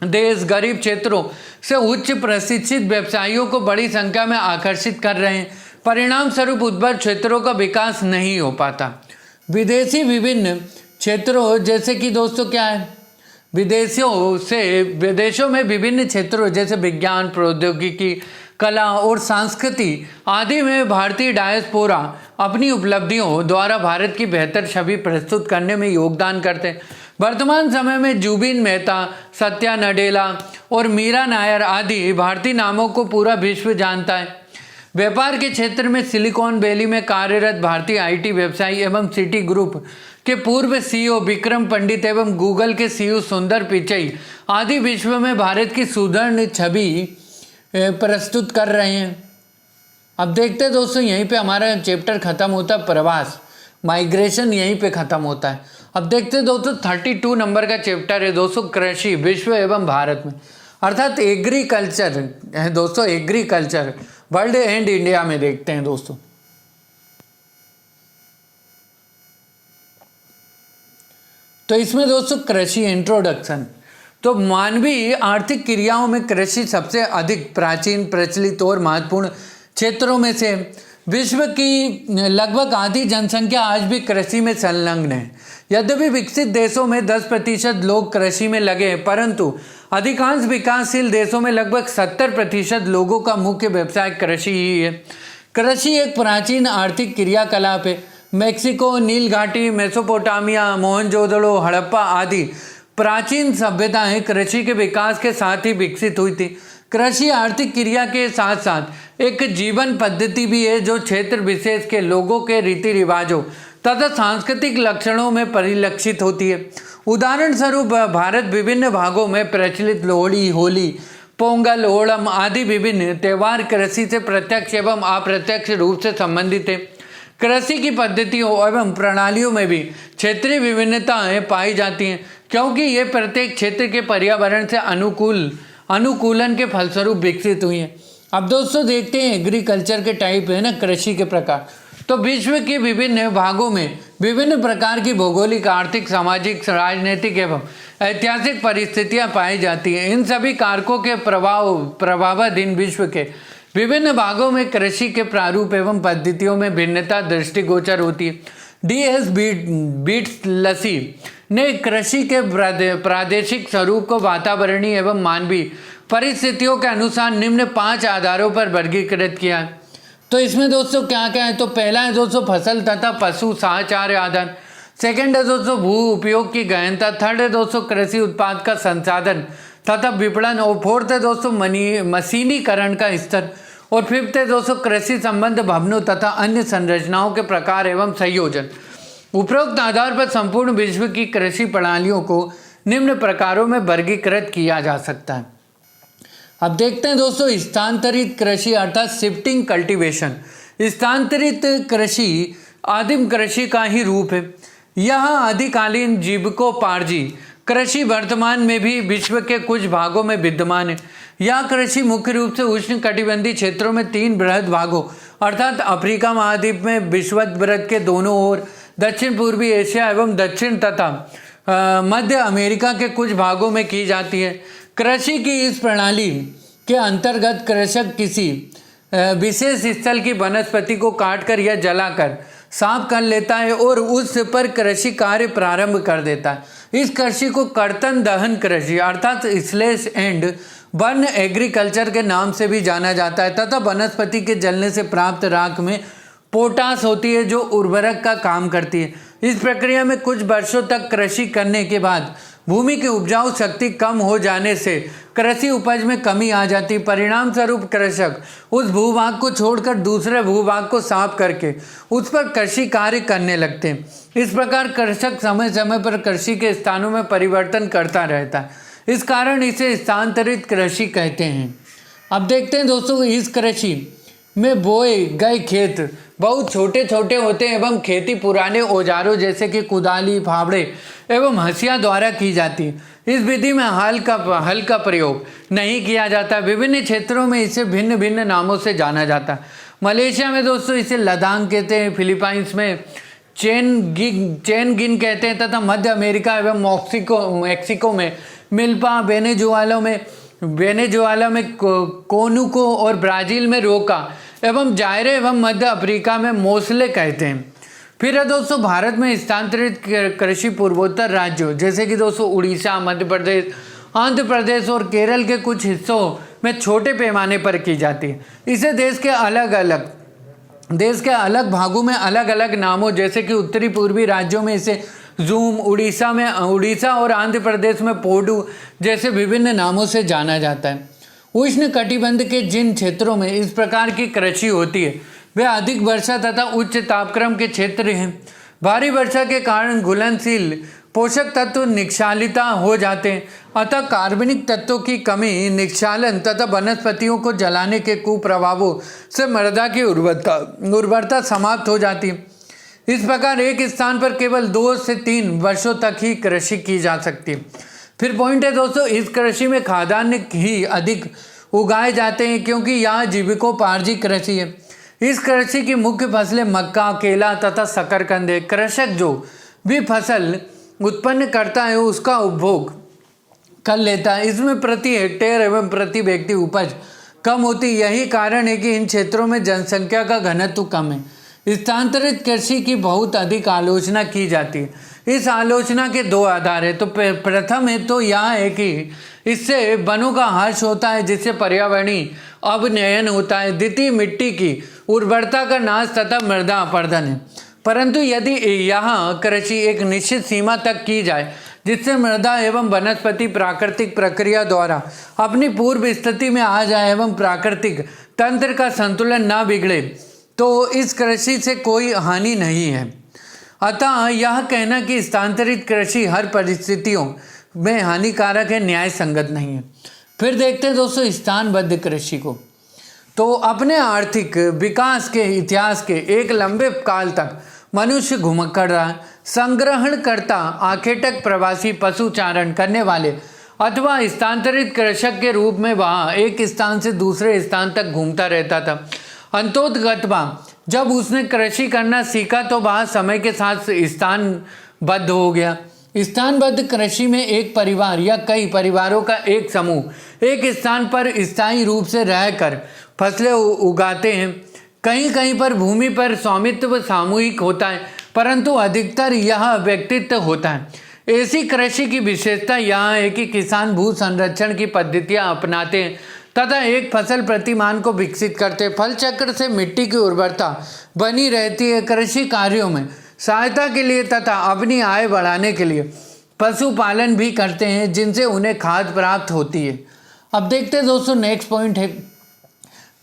देश गरीब क्षेत्रों से उच्च प्रशिक्षित व्यवसायियों को बड़ी संख्या में आकर्षित कर रहे हैं। परिणाम स्वरूप उद्भव क्षेत्रों का विकास नहीं हो पाता। विभिन्न क्षेत्रों जैसे कि दोस्तों क्या है, विदेशों में विभिन्न क्षेत्रों जैसे विज्ञान, प्रौद्योगिकी, कला और संस्कृति आदि में भारतीय डायस्पोरा अपनी उपलब्धियों द्वारा भारत की बेहतर छवि प्रस्तुत करने में योगदान करते हैं। वर्तमान समय में जुबिन मेहता, सत्या नडेला और मीरा नायर आदि भारतीय नामों को पूरा विश्व जानता है। व्यापार के क्षेत्र में सिलिकॉन वैली में कार्यरत भारतीय आईटी व्यवसायी एवं सिटी ग्रुप के पूर्व सीईओ विक्रम पंडित एवं गूगल के सीईओ सुंदर पिचई आदि विश्व में भारत की सुदृढ़ छवि प्रस्तुत कर रहे हैं। अब देखते हैं दोस्तों, यहीं पे हमारा चैप्टर खत्म होता है, प्रवास माइग्रेशन यहीं पे खत्म होता है। अब देखते हैं दोस्तों 32 नंबर का चैप्टर है दोस्तों, कृषि विश्व एवं भारत में, अर्थात एग्रीकल्चर है दोस्तों, एग्रीकल्चर वर्ल्ड एंड इंडिया में देखते हैं दोस्तों। तो इसमें दोस्तों कृषि इंट्रोडक्शन, तो मानवीय आर्थिक क्रियाओं में कृषि सबसे अधिक प्राचीन, प्रचलित और महत्वपूर्ण क्षेत्रों में से। विश्व की लगभग आधी जनसंख्या आज भी कृषि में संलग्न है। यद्यपि विकसित देशों में 10% लोग कृषि में लगे हैं, परंतु अधिकांश विकासशील देशों में लगभग 70% लोगों का मुख्य व्यवसाय कृषि ही है। कृषि एक प्राचीन आर्थिक क्रियाकलाप है। मेक्सिको, नील घाटी, मेसोपोटामिया, मोहनजोदड़ो, हड़प्पा आदि प्राचीन सभ्यताएं कृषि के विकास के साथ ही विकसित हुई थी। कृषि आर्थिक क्रिया के साथ साथ एक जीवन पद्धति भी है जो क्षेत्र विशेष के लोगों के रीति रिवाजों तथा सांस्कृतिक लक्षणों में परिलक्षित होती है। उदाहरण स्वरूप भारत विभिन्न भागों में प्रचलित लोहड़ी, होली, पोंगल, ओणम आदि विभिन्न त्योहार कृषि से प्रत्यक्ष एवं अप्रत्यक्ष रूप से संबंधित है। कृषि की पद्धतियों एवं प्रणालियों में भी क्षेत्रीय विभिन्नताएं पाई जाती हैं, क्योंकि ये प्रत्येक क्षेत्र के पर्यावरण से अनुकूलन के फलस्वरूप विकसित हुई हैं। अब दोस्तों देखते हैं एग्रीकल्चर के टाइप है ना, कृषि के प्रकार। तो विश्व के विभिन्न भागों में विभिन्न प्रकार की भौगोलिक, आर्थिक, सामाजिक, राजनीतिक एवं ऐतिहासिक परिस्थितियां पाई जाती हैं। इन सभी कारकों के प्रभावाधीन विश्व के विभिन्न भागों में कृषि के प्रारूप एवं पद्धतियों में भिन्नता दृष्टिगोचर होती है। D.S. बीट्सलसी ने कृषि के प्रादेशिक स्वरूप को वातावरणीय एवं मानवीय परिस्थितियों के अनुसार निम्न 5 आधारों पर वर्गीकृत किया है। तो इसमें दोस्तों क्या क्या है, तो पहला है दोस्तों फसल तथा पशु साहचर्य आधार, सेकंड है दोस्तों भू उपयोग की गहनता, थर्ड है दोस्तों कृषि उत्पाद का संसाधन तथा विपणन, और फोर्थ है दोस्तों मशीनीकरण का स्तर, और फिफ्थ है दोस्तों कृषि संबंध भवनों तथा अन्य संरचनाओं के प्रकार एवं संयोजन। उपरोक्त आधार पर संपूर्ण विश्व की कृषि प्रणालियों को निम्न प्रकारों में वर्गीकृत किया जा सकता है। अब देखते हैं दोस्तों स्थानांतरित कृषि अर्थात शिफ्टिंग कल्टीवेशन। स्थानांतरित कृषि आदिम कृषि का ही रूप है। यह आदिकालीन जीविकोपार्जी कृषि वर्तमान में भी विश्व के कुछ भागों में विद्यमान है। यह कृषि मुख्य रूप से उष्ण कटिबंधीय क्षेत्रों में 3 बृहद भागों अर्थात अफ्रीका महाद्वीप में विषुववृत्त के दोनों ओर, दक्षिण पूर्वी एशिया एवं दक्षिण तथा मध्य अमेरिका के कुछ भागों में की जाती है। कृषि की इस प्रणाली के अंतर्गत कृषक किसी विशेष स्थल की वनस्पति को काटकर या जलाकर साफ कर लेता है और उस पर कृषि कार्य प्रारंभ कर देता है। इस कृषि को कर्तन दहन कृषि अर्थात स्लैश एंड बर्न एग्रीकल्चर के नाम से भी जाना जाता है तथा वनस्पति के जलने से प्राप्त राख में पोटास होती है जो उर्वरक का काम करती है। इस प्रक्रिया में कुछ वर्षों तक कृषि करने के बाद भूमि की उपजाऊ शक्ति कम हो जाने से कृषि उपज में कमी आ जाती। परिणाम स्वरूप कृषक उस भूभाग को छोड़कर दूसरे भूभाग को साफ करके उस पर कृषि कार्य करने लगते हैं। इस प्रकार कृषक समय समय पर कृषि के स्थानों में परिवर्तन करता रहता है। इस कारण इसे स्थानांतरित कृषि कहते हैं। अब देखते हैं दोस्तों, इस कृषि में बोए गए खेत बहुत छोटे छोटे होते हैं एवं खेती पुराने औजारों जैसे कि कुदाली, फावड़े एवं हंसिया द्वारा की जाती है। इस विधि में हल का प्रयोग नहीं किया जाता। विभिन्न क्षेत्रों में इसे भिन्न भिन्न नामों से जाना जाता है। मलेशिया में दोस्तों इसे लदांग कहते हैं, फिलीपाइंस में चेनगिन कहते हैं तथा मध्य अमेरिका एवं मैक्सिको में मिल्पा, वेनेजुएला में कोनुको और ब्राज़ील में रोका एवं जायरे एवं मध्य अफ्रीका में मोसले कहते हैं। फिर है दोस्तों, भारत में स्थानांतरित कृषि पूर्वोत्तर राज्यों जैसे कि दोस्तों उड़ीसा, मध्य प्रदेश, आंध्र प्रदेश और केरल के कुछ हिस्सों में छोटे पैमाने पर की जाती है। इसे देश के अलग भागों में अलग अलग नामों जैसे कि उत्तरी पूर्वी राज्यों में इसे जूम, उड़ीसा और आंध्र प्रदेश में पोडू जैसे विभिन्न नामों से जाना जाता है। उष्ण कटिबंध के जिन क्षेत्रों में इस प्रकार की कृषि होती है वे अधिक वर्षा तथा उच्च तापक्रम के क्षेत्र हैं। भारी वर्षा के कारण घुलनशील पोषक तत्व निक्षालिता हो जाते हैं, अतः कार्बनिक तत्वों की कमी, निक्षालन तथा वनस्पतियों को जलाने के कुप्रभावों से मृदा की उर्वरता समाप्त हो जाती है। इस प्रकार एक स्थान पर केवल 2 से 3 वर्षों तक ही कृषि की जा सकती है। फिर पॉइंट है दोस्तों, इस कृषि में खाद्यान्न ही अधिक उगाए जाते हैं क्योंकि यहाँ जीविकोपार्जी कृषि है। इस कृषि की मुख्य फसलें मक्का, केला तथा शकरकंद है। कृषक जो भी फसल उत्पन्न करता है उसका उपभोग कर लेता है। इसमें प्रति हेक्टेयर एवं प्रति व्यक्ति उपज कम होती है। यही कारण है कि इन क्षेत्रों में जनसंख्या का घनत्व कम है। स्थानांतरित कृषि की बहुत अधिक आलोचना की जाती है। इस आलोचना के 2 आधार है। तो प्रथम है तो यह है कि इससे वनों का ह्रास होता है जिससे पर्यावरणीय अवनयन होता है। द्वितीय, मिट्टी की उर्वरता का नाश तथा मृदा अपरदन है। परंतु यदि यहाँ कृषि एक निश्चित सीमा तक की जाए जिससे मृदा एवं वनस्पति प्राकृतिक प्रक्रिया द्वारा अपनी पूर्व स्थिति में आ जाए एवं प्राकृतिक तंत्र का संतुलन ना बिगड़े, तो इस कृषि से कोई हानि नहीं है। अतः यह कहना कि स्थानांतरित कृषि हर परिस्थितियों में हानिकारक है न्याय संगत नहीं है। फिर देखते हैं दोस्तों स्थानबद्ध कृषि को। तो अपने आर्थिक विकास के इतिहास के एक लंबे काल तक मनुष्य घुमक्कड़, संग्रहणकर्ता, आखेटक, प्रवासी, पशुचारण करने वाले अथवा स्थानांतरित कृषक के रूप में वहाँ एक स्थान से दूसरे स्थान तक घूमता रहता था। अंतोतगतवा जब उसने कृषि करना सीखा तो वह समय के साथ स्थानबद्ध हो गया। स्थानबद्ध कृषि में एक परिवार या कई परिवारों का एक समूह एक स्थान पर स्थायी रूप से रहकर फसलें उगाते हैं। कहीं कहीं पर भूमि पर स्वामित्व सामूहिक होता है, परंतु अधिकतर यह व्यक्तित्व होता है। ऐसी कृषि की विशेषता यह है कि किसान भू संरक्षण की पद्धतियाँ अपनाते हैं तथा एक फसल प्रतिमान को विकसित करते। फल चक्र से मिट्टी की उर्वरता बनी रहती है। कृषि कार्यों में सहायता के लिए तथा अपनी आय बढ़ाने के लिए पशुपालन भी करते हैं जिनसे उन्हें खाद्य प्राप्त होती है। अब देखते हैं दोस्तों, नेक्स्ट पॉइंट है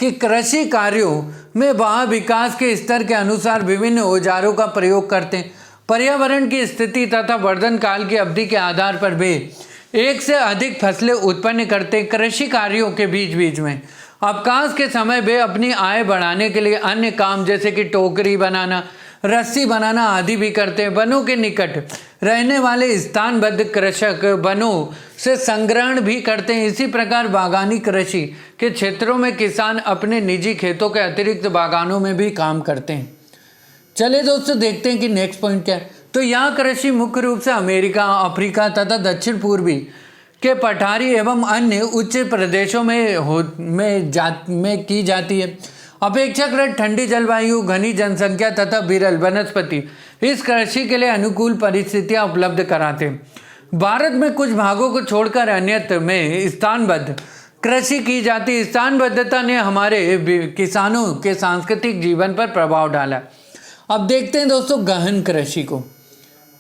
कि कृषि कार्यों में वह विकास के स्तर के अनुसार विभिन्न औजारों का प्रयोग करते हैं। पर्यावरण की स्थिति तथा वर्धन काल की अवधि के आधार पर वे एक से अधिक फसलें उत्पन्न करते। कृषि कार्यों के बीच में अवकाश के समय वे अपनी आय बढ़ाने के लिए अन्य काम जैसे कि टोकरी बनाना, रस्सी बनाना आदि भी करते हैं। वनों के निकट रहने वाले स्थानबद्ध कृषक वनों से संग्रहण भी करते हैं। इसी प्रकार बागानी कृषि के क्षेत्रों में किसान अपने निजी खेतों के अतिरिक्त बागानों में भी काम करते हैं। चलिए दोस्तों देखते हैं कि नेक्स्ट पॉइंट क्या है। तो यहाँ कृषि मुख्य रूप से अमेरिका, अफ्रीका तथा दक्षिण पूर्वी के पठारी एवं अन्य उच्च प्रदेशों में की जाती है। अपेक्षाकृत ठंडी जलवायु, घनी जनसंख्या तथा विरल वनस्पति इस कृषि के लिए अनुकूल परिस्थितियां उपलब्ध कराते हैं। भारत में कुछ भागों को छोड़कर अन्यत्र में स्थानबद्ध कृषि की जाती है। स्थानबद्धता ने हमारे किसानों के सांस्कृतिक जीवन पर प्रभाव डाला। अब देखते हैं दोस्तों गहन कृषि को।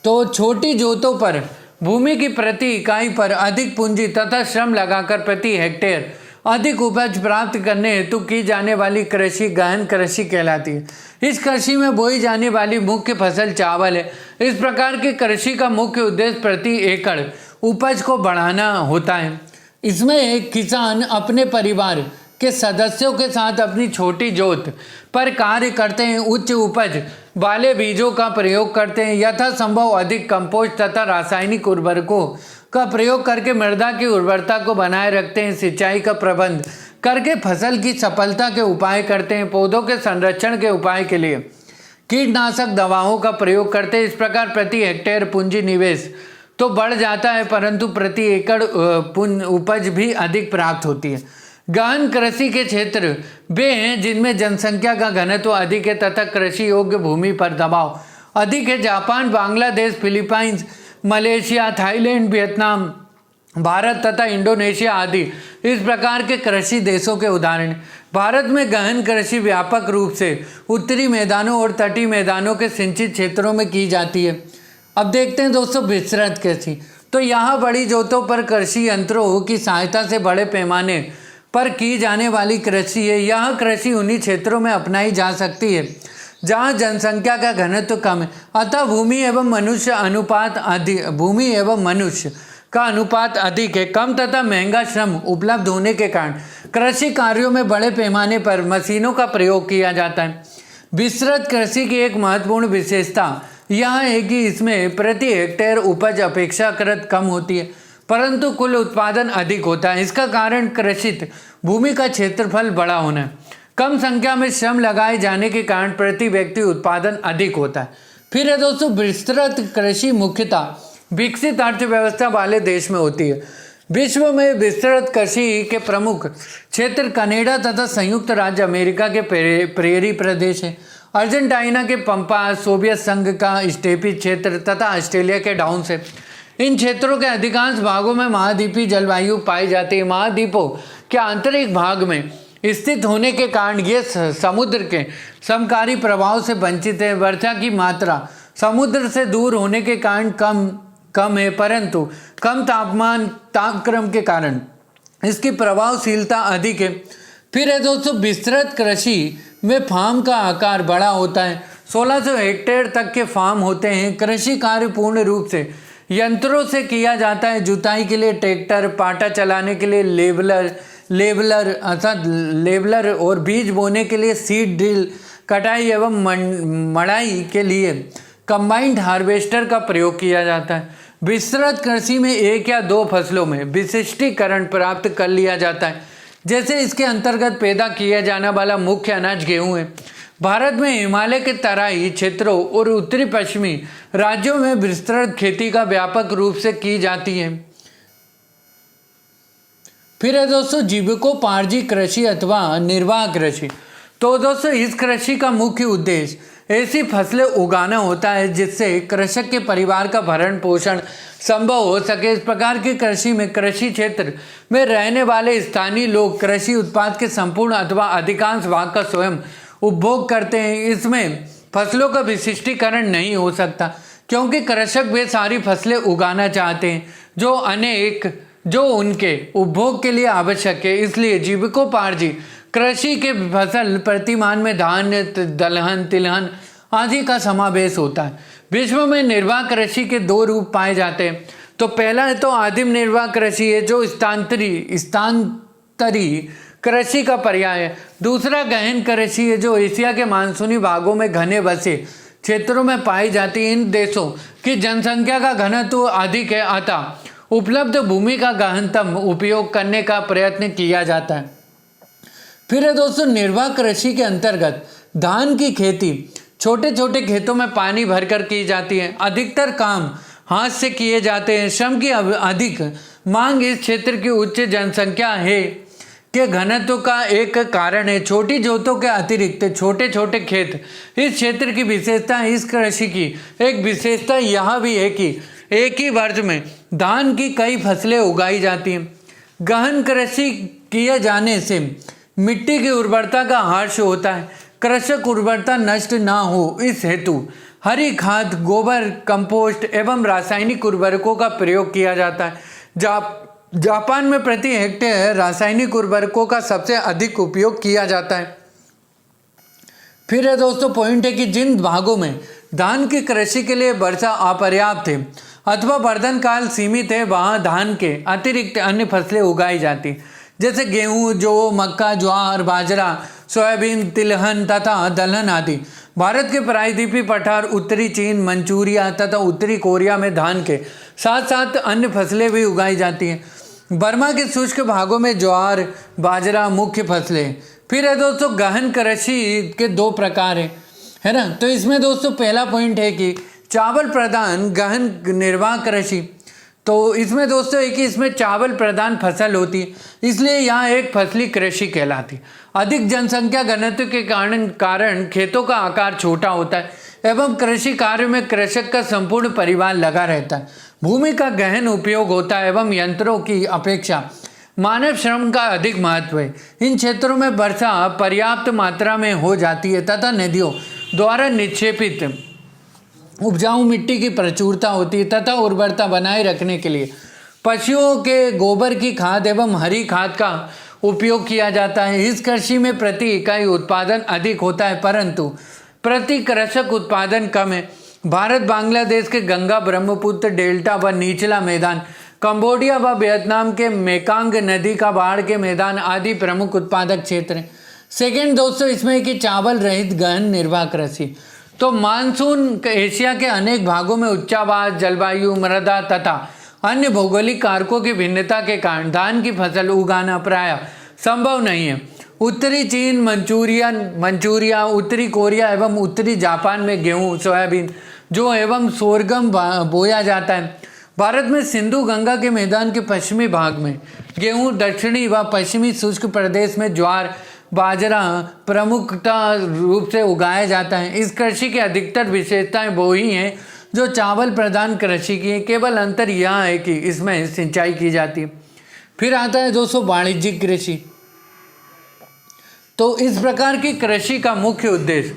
तो छोटी जोतों पर भूमि की प्रति इकाई पर अधिक पूंजी तथा श्रम लगाकर प्रति हेक्टेयर अधिक उपज प्राप्त करने हेतु की जाने वाली कृषि गहन कृषि कहलाती है। इस कृषि में बोई जाने वाली मुख्य फसल चावल है। इस प्रकार की कृषि का मुख्य उद्देश्य प्रति एकड़ उपज को बढ़ाना होता है। इसमें एक किसान अपने परिवार के सदस्यों के साथ अपनी छोटी जोत पर कार्य करते हैं, उच्च उपज वाले बीजों का प्रयोग करते हैं, यथासंभव अधिक कंपोस्ट तथा रासायनिक उर्वरकों का प्रयोग करके मृदा की उर्वरता को बनाए रखते हैं, सिंचाई का प्रबंध करके फसल की सफलता के उपाय करते हैं, पौधों के संरक्षण के उपाय के लिए कीटनाशक दवाओं का प्रयोग करते हैं। इस प्रकार प्रति हेक्टेयर पूंजी निवेश तो बढ़ जाता है, परंतु प्रति एकड़ उपज भी अधिक प्राप्त होती है। गहन कृषि के क्षेत्र वे हैं जिनमें जनसंख्या का घनत्व अधिक है तथा कृषि योग्य भूमि पर दबाव अधिक है। Japan, Bangladesh, Philippines, Malaysia, Thailand, Vietnam, Bharat तथा इंडोनेशिया आदि इस प्रकार के कृषि देशों के उदाहरण। भारत में गहन कृषि व्यापक रूप से उत्तरी मैदानों और तटीय मैदानों के सिंचित क्षेत्रों में की जाती है। अब देखते हैं दोस्तों विस्तृत कृषि। तो यहाँ बड़ी जोतों पर कृषि यंत्रों की सहायता से बड़े पैमाने पर की जाने वाली कृषि है। यह कृषि उन्हीं क्षेत्रों में अपनाई जा सकती है जहाँ जनसंख्या का घनत्व कम है, अतः भूमि एवं मनुष्य का अनुपात अधिक है। कम तथा महंगा श्रम उपलब्ध होने के कारण कृषि कार्यों में बड़े पैमाने पर मशीनों का प्रयोग किया जाता है। विस्तृत कृषि की एक महत्वपूर्ण विशेषता यह है कि इसमें प्रति हेक्टेयर उपज अपेक्षाकृत कम होती है, परंतु कुल उत्पादन अधिक होता है। इसका कारण कृषित भूमि का क्षेत्रफल बड़ा होना है। कम संख्या में श्रम लगाए जाने के कारण प्रति व्यक्ति उत्पादन अधिक होता है। फिर है दोस्तों विस्तृत कृषि मुख्यतः विकसित अर्थव्यवस्था वाले देश में होती है। विश्व में विस्तृत कृषि के प्रमुख क्षेत्र कनाडा तथा संयुक्त राज्य अमेरिका के प्रेरी प्रदेश है, अर्जेंटीना के पंपा, सोवियत संघ का स्टेपी क्षेत्र तथा ऑस्ट्रेलिया के डाउन्स है। इन क्षेत्रों के अधिकांश भागों में महाद्वीपीय जलवायु पाई जाती है। महाद्वीपों के आंतरिक भाग में स्थित होने के कारण ये समुद्र के समकारी प्रभाव से वंचित है। वर्षा की मात्रा समुद्र से दूर होने के कारण कम है, परंतु कम तापक्रम के कारण इसकी प्रभावशीलता अधिक है। फिर है दोस्तों विस्तृत कृषि में फार्म का आकार बड़ा होता है। 1600 हेक्टेयर तक के फार्म होते हैं। कृषि कार्य पूर्ण रूप से यंत्रों से किया जाता है। जुताई के लिए ट्रैक्टर, पाटा चलाने के लिए लेवलर और बीज बोने के लिए सीड ड्रिल, कटाई एवं मड़ाई के लिए कंबाइंड हार्वेस्टर का प्रयोग किया जाता है। विस्तृत कृषि में एक या दो फसलों में विशिष्टीकरण प्राप्त कर लिया जाता है। जैसे इसके अंतर्गत पैदा किया जाने वाला मुख्य अनाज गेहूं है। भारत में हिमालय के तराई क्षेत्रों और उत्तरी पश्चिमी राज्यों में विस्तृत खेती का व्यापक रूप से की जाती है। फिर है दोस्तों जीविकोपार्जी कृषि अथवा निर्वाह कृषि। तो दोस्तों इस कृषि का मुख्य उद्देश्य ऐसी फसलें उगाना होता है जिससे कृषक के परिवार का भरण पोषण संभव हो सके। इस प्रकार की कृषि में कृषि क्षेत्र में रहने वाले स्थानीय लोग कृषि उत्पाद के संपूर्ण अथवा अधिकांश भाग का स्वयं उपभोग करते हैं। इसमें फसलों का विशिष्टीकरण नहीं हो सकता क्योंकि कृषक वे सारी फसलें उगाना चाहते हैं जो उनके उपभोग के लिए आवश्यक है। इसलिए जीविकोपार्जी कृषि के फसल प्रतिमान में धान, दलहन, तिलहन आदि का समावेश होता है। विश्व में निर्वाह कृषि के दो रूप पाए जाते हैं। तो पहला है तो आदिम निर्वाह कृषि है जो स्थानांतरी कृषि का पर्याय है। दूसरा गहन कृषि है जो एशिया के मानसूनी भागों में घने बसे क्षेत्रों में पाई जाती है। इन देशों की जनसंख्या का घनत्व अधिक है, अतः उपलब्ध भूमि का गहनतम उपयोग करने का प्रयत्न किया जाता है। फिर है दोस्तों निर्वाह कृषि के अंतर्गत धान की खेती छोटे छोटे खेतों में पानी भरकर की जाती है। अधिकतर काम हाथ से किए जाते हैं। श्रम की अधिक मांग इस क्षेत्र की उच्च जनसंख्या है के घनत्व का एक कारण है। छोटी जोतों के अतिरिक्त छोटे छोटे खेत इस क्षेत्र की विशेषता है। इस कृषि की एक विशेषता यह भी है कि एक ही वर्ष में धान की कई फसलें उगाई जाती हैं। गहन कृषि किए जाने से मिट्टी की उर्वरता का ह्रास होता है। कृषक उर्वरता नष्ट ना हो इस हेतु हरी खाद, गोबर, कंपोस्ट एवं रासायनिक उर्वरकों का प्रयोग किया जाता है। जापान में प्रति हेक्टेयर रासायनिक उर्वरकों का सबसे अधिक उपयोग किया जाता है। फिर है दोस्तों पॉइंट है कि जिन भागों में धान की कृषि के लिए वर्षा अपर्याप्त है अथवा वर्धन काल सीमित है, वहां धान के अतिरिक्त अन्य फसलें उगाई जाती, जैसे गेहूं, जौ, मक्का, ज्वार, बाजरा, सोयाबीन, तिलहन तथा दलहन आदि। भारत के प्रायद्वीपीय पठार, उत्तरी चीन, मंचूरिया तथा उत्तरी कोरिया में धान के साथ साथ अन्य फसलें भी उगाई जाती हैं। बर्मा के शुष्क भागों में ज्वार, बाजरा मुख्य फसलें। फिर है दोस्तों गहन कृषि के दो प्रकार है ना। तो इसमें दोस्तों पहला पॉइंट है कि चावल प्रधान गहन निर्वाह कृषि। तो इसमें दोस्तों एक ही इसमें चावल प्रधान फसल होती है, इसलिए यहाँ एक फसली कृषि कहलाती। अधिक जनसंख्या घनत्व के कारण खेतों का आकार छोटा होता है एवं कृषि कार्य में कृषक का संपूर्ण परिवार लगा रहता है। भूमि का गहन उपयोग होता है एवं यंत्रों की अपेक्षा मानव श्रम का अधिक महत्व है। इन क्षेत्रों में वर्षा पर्याप्त मात्रा में हो जाती है तथा नदियों द्वारा निक्षेपित उपजाऊ मिट्टी की प्रचुरता होती है तथा उर्वरता बनाए रखने के लिए पशुओं के गोबर की खाद एवं हरी खाद का उपयोग किया जाता है। इस कृषि में प्रति इकाई उत्पादन अधिक होता है परंतु प्रति कृषक उत्पादन कम है। भारत बांग्लादेश के गंगा ब्रह्मपुत्र डेल्टा व निचला मैदान, कंबोडिया व वियतनाम के मेकांग नदी का बाढ़ के मैदान आदि प्रमुख उत्पादक क्षेत्र हैं। सेकेंड दोस्तों इसमें कि चावल रहित गहन निर्वाह कृषि। तो मानसून एशिया के अनेक भागों में उच्चावास जलवायु, मृदा तथा अन्य भौगोलिक कारकों की भिन्नता के कारण धान की फसल उगाना प्रायः संभव नहीं है। उत्तरी चीन, मंचूरिया, उत्तरी कोरिया एवं उत्तरी जापान में गेहूं, सोयाबीन, जौ एवं सोरगम बोया जाता है। भारत में सिंधु गंगा के मैदान के पश्चिमी भाग में गेहूं, दक्षिणी व पश्चिमी शुष्क प्रदेश में ज्वार, बाजरा प्रमुखता रूप से उगाया जाता है। इस कृषि की अधिकतर विशेषताएं वो ही हैं जो चावल प्रधान कृषि की है, केवल अंतर यह है कि इसमें सिंचाई की जाती है। फिर आता है दोस्तों वाणिज्यिक कृषि। तो इस प्रकार की कृषि का मुख्य उद्देश्य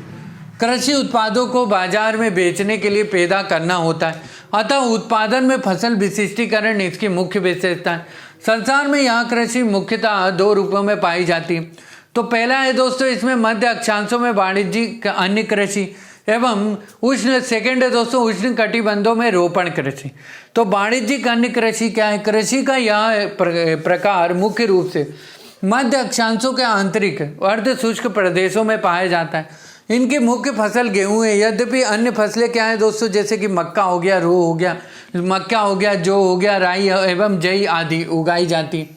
कृषि उत्पादों को बाजार में बेचने के लिए पैदा करना होता है, अतः उत्पादन में फसल विशिष्टीकरण इसकी मुख्य विशेषता है। संसार में यहाँ कृषि मुख्यतः दो रूपों में पाई जाती है। तो पहला है दोस्तों इसमें मध्य अक्षांशों में वाणिज्यिक अन्य कृषि एवं उष्ण, सेकेंड है दोस्तों उष्ण कटिबंधों में रोपण कृषि। तो वाणिज्यिक अन्य कृषि क्या है? कृषि का यह प्रकार मुख्य रूप से मध्य अक्षांशों के आंतरिक अर्ध शुष्क प्रदेशों में पाया जाता है। इनकी मुख्य फसल गेहूं है, यद्यपि अन्य फसलें क्या है दोस्तों, जैसे कि मक्का हो गया, रो हो गया, मक्का हो गया, जौ हो गया, राई एवं जई आदि उगाई जाती।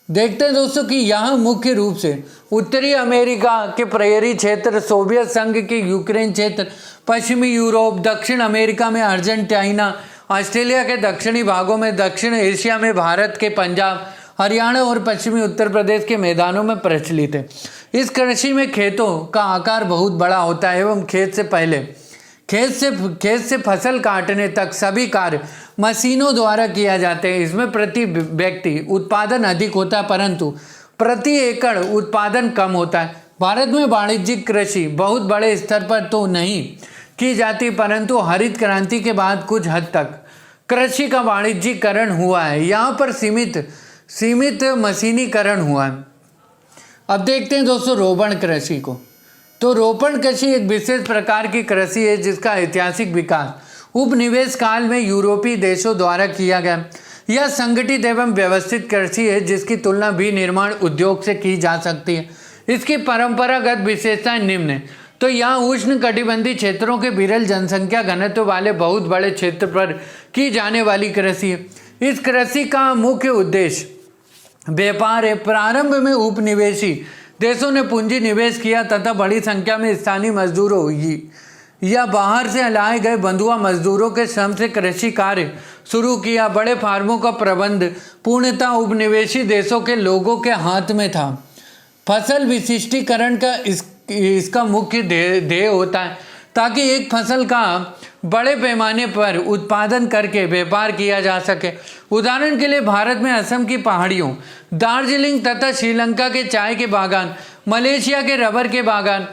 देखते हैं दोस्तों कि यहाँ मुख्य रूप से उत्तरी अमेरिका के प्रायरी क्षेत्र, सोवियत संघ के यूक्रेन क्षेत्र, पश्चिमी यूरोप, दक्षिण अमेरिका में अर्जेंटीना, ऑस्ट्रेलिया के दक्षिणी भागों में, दक्षिण एशिया में भारत के पंजाब, हरियाणा और पश्चिमी उत्तर प्रदेश के मैदानों में प्रचलित है। इस कृषि में खेतों का आकार बहुत बड़ा होता है एवं खेत से फसल काटने तक सभी कार्य मशीनों द्वारा किया जाते हैं। इसमें प्रति व्यक्ति उत्पादन अधिक होता है परंतु प्रति एकड़ उत्पादन कम होता है। भारत में वाणिज्यिक कृषि बहुत बड़े स्तर पर तो नहीं की जाती परंतु हरित क्रांति के बाद कुछ हद तक कृषि का वाणिज्यिकरण हुआ है। यहाँ पर सीमित मशीनीकरण हुआ है। अब देखते हैं दोस्तों रोपण कृषि को। तो रोपण कृषि एक विशेष प्रकार की कृषि है जिसका ऐतिहासिक विकास उपनिवेश काल में यूरोपीय देशों द्वारा किया गया। यह संगठित एवं व्यवस्थित कृषि है जिसकी तुलना भी निर्माण उद्योग से की जा सकती है। इसकी परंपरागत विशेषताएं निम्न है। तो यहाँ उष्ण कटिबंधीय क्षेत्रों के विरल जनसंख्या घनत्व वाले बहुत बड़े क्षेत्र पर की जाने वाली कृषि है। इस कृषि का मुख्य उद्देश्य व्यापार है। प्रारंभ में उपनिवेशी देशों ने पूंजी निवेश किया तथा बड़ी संख्या में स्थानीय मजदूरों या बाहर से लाए गए बंधुआ मजदूरों के श्रम से कृषि कार्य शुरू किया। बड़े फार्मों का प्रबंध पूर्णतः उपनिवेशी देशों के लोगों के हाथ में था। फसल विशिष्टीकरण का इसका मुख्य ध्येय होता है ताकि एक फसल का बड़े पैमाने पर उत्पादन करके व्यापार किया जा सके। उदाहरण के लिए भारत में असम की पहाड़ियों, दार्जिलिंग तथा श्रीलंका के चाय के बागान, मलेशिया के रबर के बागान,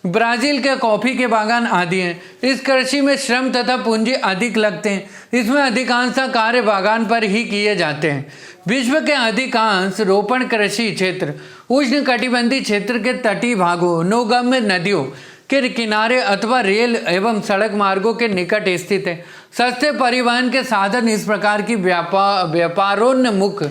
ब्राजील के कॉफ़ी के बागान आदि हैं। इस कृषि में श्रम तथा पूंजी अधिक लगते हैं। इसमें अधिकांश कार्य बागान पर ही किए जाते हैं। विश्व के अधिकांश रोपण कृषि क्षेत्र उष्ण कटिबंधीय क्षेत्र के तटीय भागों, नौगम्य नदियों के किनारे अथवा रेल एवं सड़क मार्गों के निकट स्थित है। सस्ते परिवहन के साधन इस प्रकार की व्यापारोन्मुख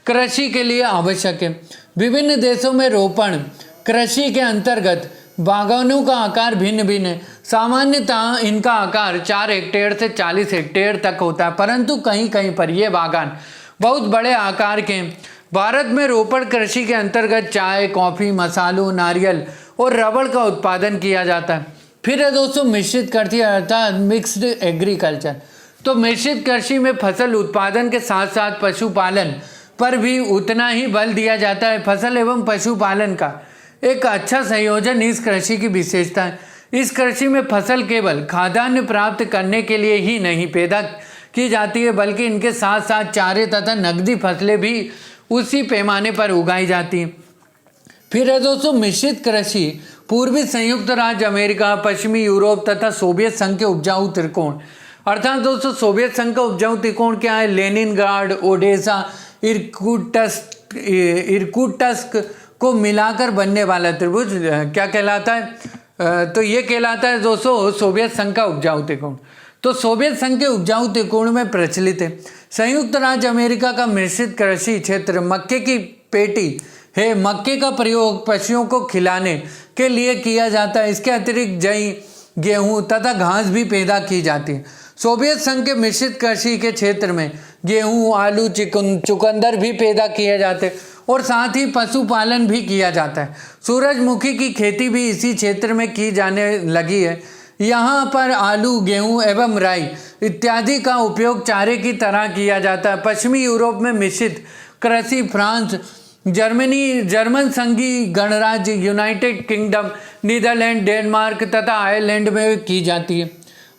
कृषि के लिए आवश्यक है। विभिन्न देशों में रोपण कृषि के अंतर्गत बागानों का आकार भिन्न भिन्न है। सामान्यतः इनका आकार 4 हेक्टेयर से 40 हेक्टेयर तक होता है, परंतु कहीं कहीं पर ये बागान बहुत बड़े आकार के हैं। भारत में रोपण कृषि के अंतर्गत चाय, कॉफ़ी, मसालों, नारियल और रबड़ का उत्पादन किया जाता है। फिर है दोस्तों मिश्रित कृषि अर्थात मिक्स्ड एग्रीकल्चर। तो मिश्रित कृषि में फसल उत्पादन के साथ साथ पशुपालन पर भी उतना ही बल दिया जाता है। फसल एवं पशुपालन का एक अच्छा संयोजन इस कृषि की विशेषता है। इस कृषि में फसल केवल खाद्यान्न प्राप्त करने के लिए ही नहीं पैदा की जाती है, बल्कि इनके साथ साथ चारे तथा नकदी फसलें भी उसी पैमाने पर उगाई जाती हैं। फिर है दोस्तों मिश्रित कृषि पूर्वी संयुक्त राज्य अमेरिका, पश्चिमी यूरोप तथा सोवियत संघ के उपजाऊ त्रिकोण। अर्थात दोस्तों सोवियत संघ का उपजाऊ त्रिकोण क्या है? लेनिनग्राड, ओडेसा, इर्कुटस्क को मिलाकर बनने वाला त्रिभुज क्या कहलाता है? तो ये कहलाता है दोस्तों सोवियत संघ का उपजाऊ त्रिकोण। तो सोवियत संघ के उपजाऊ त्रिकोण में प्रचलित है। संयुक्त राज्य अमेरिका का मिश्रित कृषि क्षेत्र मक्के की पेटी है। मक्के का प्रयोग पशुओं को खिलाने के लिए किया जाता है। इसके अतिरिक्त जई, गेहूं तथा घास भी पैदा की जाती है। सोवियत संघ के मिश्रित कृषि के क्षेत्र में गेहूं, आलू, चुकंदर भी पैदा किए जाते हैं और साथ ही पशुपालन भी किया जाता है। सूरजमुखी की खेती भी इसी क्षेत्र में की जाने लगी है। यहाँ पर आलू, गेहूं एवं राई इत्यादि का उपयोग चारे की तरह किया जाता है। पश्चिमी यूरोप में मिश्रित कृषि फ्रांस, जर्मन संघीय गणराज्य, यूनाइटेड किंगडम, नीदरलैंड, डेनमार्क तथा आयरलैंड में की जाती है।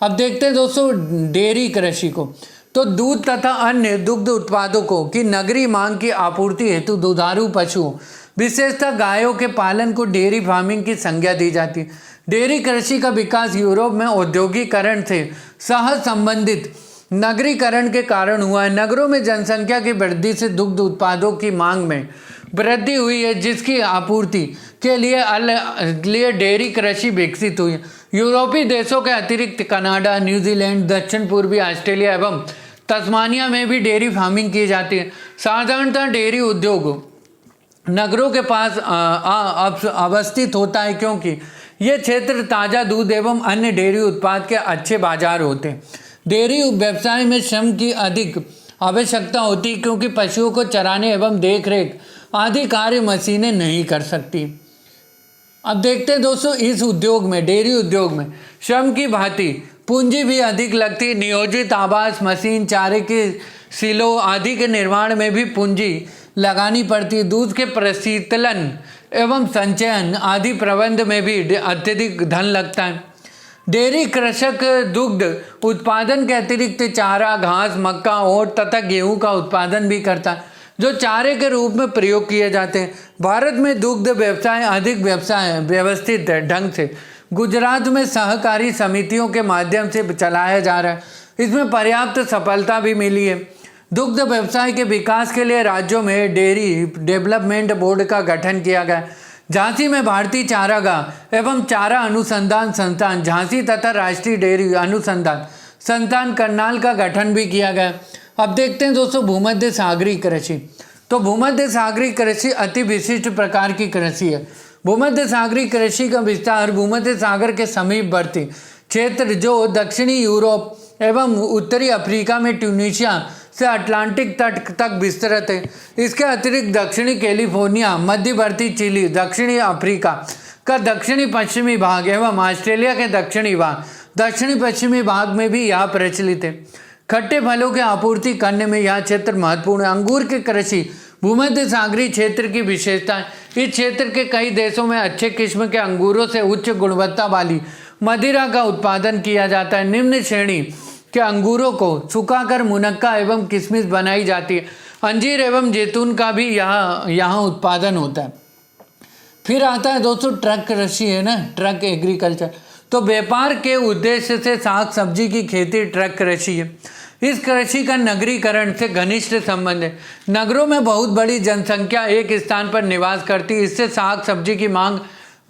अब देखते हैं दोस्तों डेयरी कृषि को। तो दूध तथा अन्य दुग्ध उत्पादों की नगरीय मांग की आपूर्ति हेतु दुधारू पशुओं, विशेषतः गायों के पालन को डेयरी फार्मिंग की संज्ञा दी जाती है। डेयरी कृषि का विकास यूरोप में औद्योगिकरण से सह संबंधित नगरीकरण के कारण हुआ है। नगरों में जनसंख्या की वृद्धि से दुग्ध उत्पादों की मांग में वृद्धि हुई है, जिसकी आपूर्ति के लिए डेयरी कृषि विकसित हुई है। यूरोपीय देशों के अतिरिक्त कनाडा, न्यूजीलैंड, दक्षिण पूर्वी ऑस्ट्रेलिया एवं तस्मानिया में भी डेयरी फार्मिंग की जाती है। साधारणतः डेयरी उद्योग नगरों के पास अवस्थित होता है, क्योंकि ये क्षेत्र ताज़ा दूध एवं अन्य डेयरी उत्पाद के अच्छे बाजार होते हैं। डेयरी व्यवसाय में श्रम की अधिक आवश्यकता होती है, क्योंकि पशुओं को चराने एवं देखरेख आदि कार्य मशीनें नहीं कर सकती। अब देखते हैं दोस्तों इस उद्योग में, डेयरी उद्योग में श्रम की भांति पूंजी भी अधिक लगती है। नियोजित आवास, मशीन, चारे के सिलो आदि के निर्माण में भी पूंजी लगानी पड़ती है। दूध के प्रशीतलन एवं संचयन आदि प्रबंध में भी अत्यधिक धन लगता है। डेयरी कृषक दुग्ध उत्पादन के अतिरिक्त चारा, घास, मक्का, ओट तथा गेहूं का उत्पादन भी करता है, जो चारे के रूप में प्रयोग किए जाते हैं। भारत में दुग्ध व्यवसाय अधिक व्यवस्थित ढंग से गुजरात में सहकारी समितियों के माध्यम से चलाया जा रहा है। इसमें पर्याप्त सफलता भी मिली है। दुग्ध व्यवसाय के विकास के लिए राज्यों में डेयरी डेवलपमेंट बोर्ड का गठन किया गया। झांसी में भारतीय चारागाह एवं चारा अनुसंधान संस्थान झांसी तथा राष्ट्रीय डेयरी अनुसंधान संस्थान करनाल का गठन भी किया गया। अब देखते हैं दोस्तों भूमध्य सागरीय कृषि। तो भूमध्य सागरीय कृषि अति विशिष्ट प्रकार की कृषि है। भूमध्य सागरीय कृषि का विस्तार भूमध्य सागर के समीपवर्ती क्षेत्र जो दक्षिणी यूरोप एवं उत्तरी अफ्रीका में ट्यूनीशिया से अटलांटिक तट तक विस्तृत है। इसके अतिरिक्त दक्षिणी कैलिफोर्निया, मध्यवर्ती चिली, दक्षिणी अफ्रीका का दक्षिणी पश्चिमी भाग एवं ऑस्ट्रेलिया के दक्षिणी पश्चिमी भाग में भी यह प्रचलित है। खट्टे फलों की आपूर्ति करने में यह क्षेत्र महत्वपूर्ण है। अंगूर की कृषि भूमध्य सागरीय क्षेत्र की विशेषता है। इस क्षेत्र के कई देशों में अच्छे किस्म के अंगूरों से उच्च गुणवत्ता वाली मदिरा का उत्पादन किया जाता है। निम्न श्रेणी के अंगूरों को सुखाकर मुनक्का एवं किशमिश बनाई जाती है। अंजीर एवं जैतून का भी यहाँ उत्पादन होता है। फिर आता है दोस्तों ट्रक कृषि है ना, ट्रक एग्रीकल्चर। तो व्यापार के उद्देश्य से साग सब्जी की खेती ट्रक कृषि है। इस कृषि का नगरीकरण से घनिष्ठ संबंध है। नगरों में बहुत बड़ी जनसंख्या एक स्थान पर निवास करती है, इससे साग सब्जी की मांग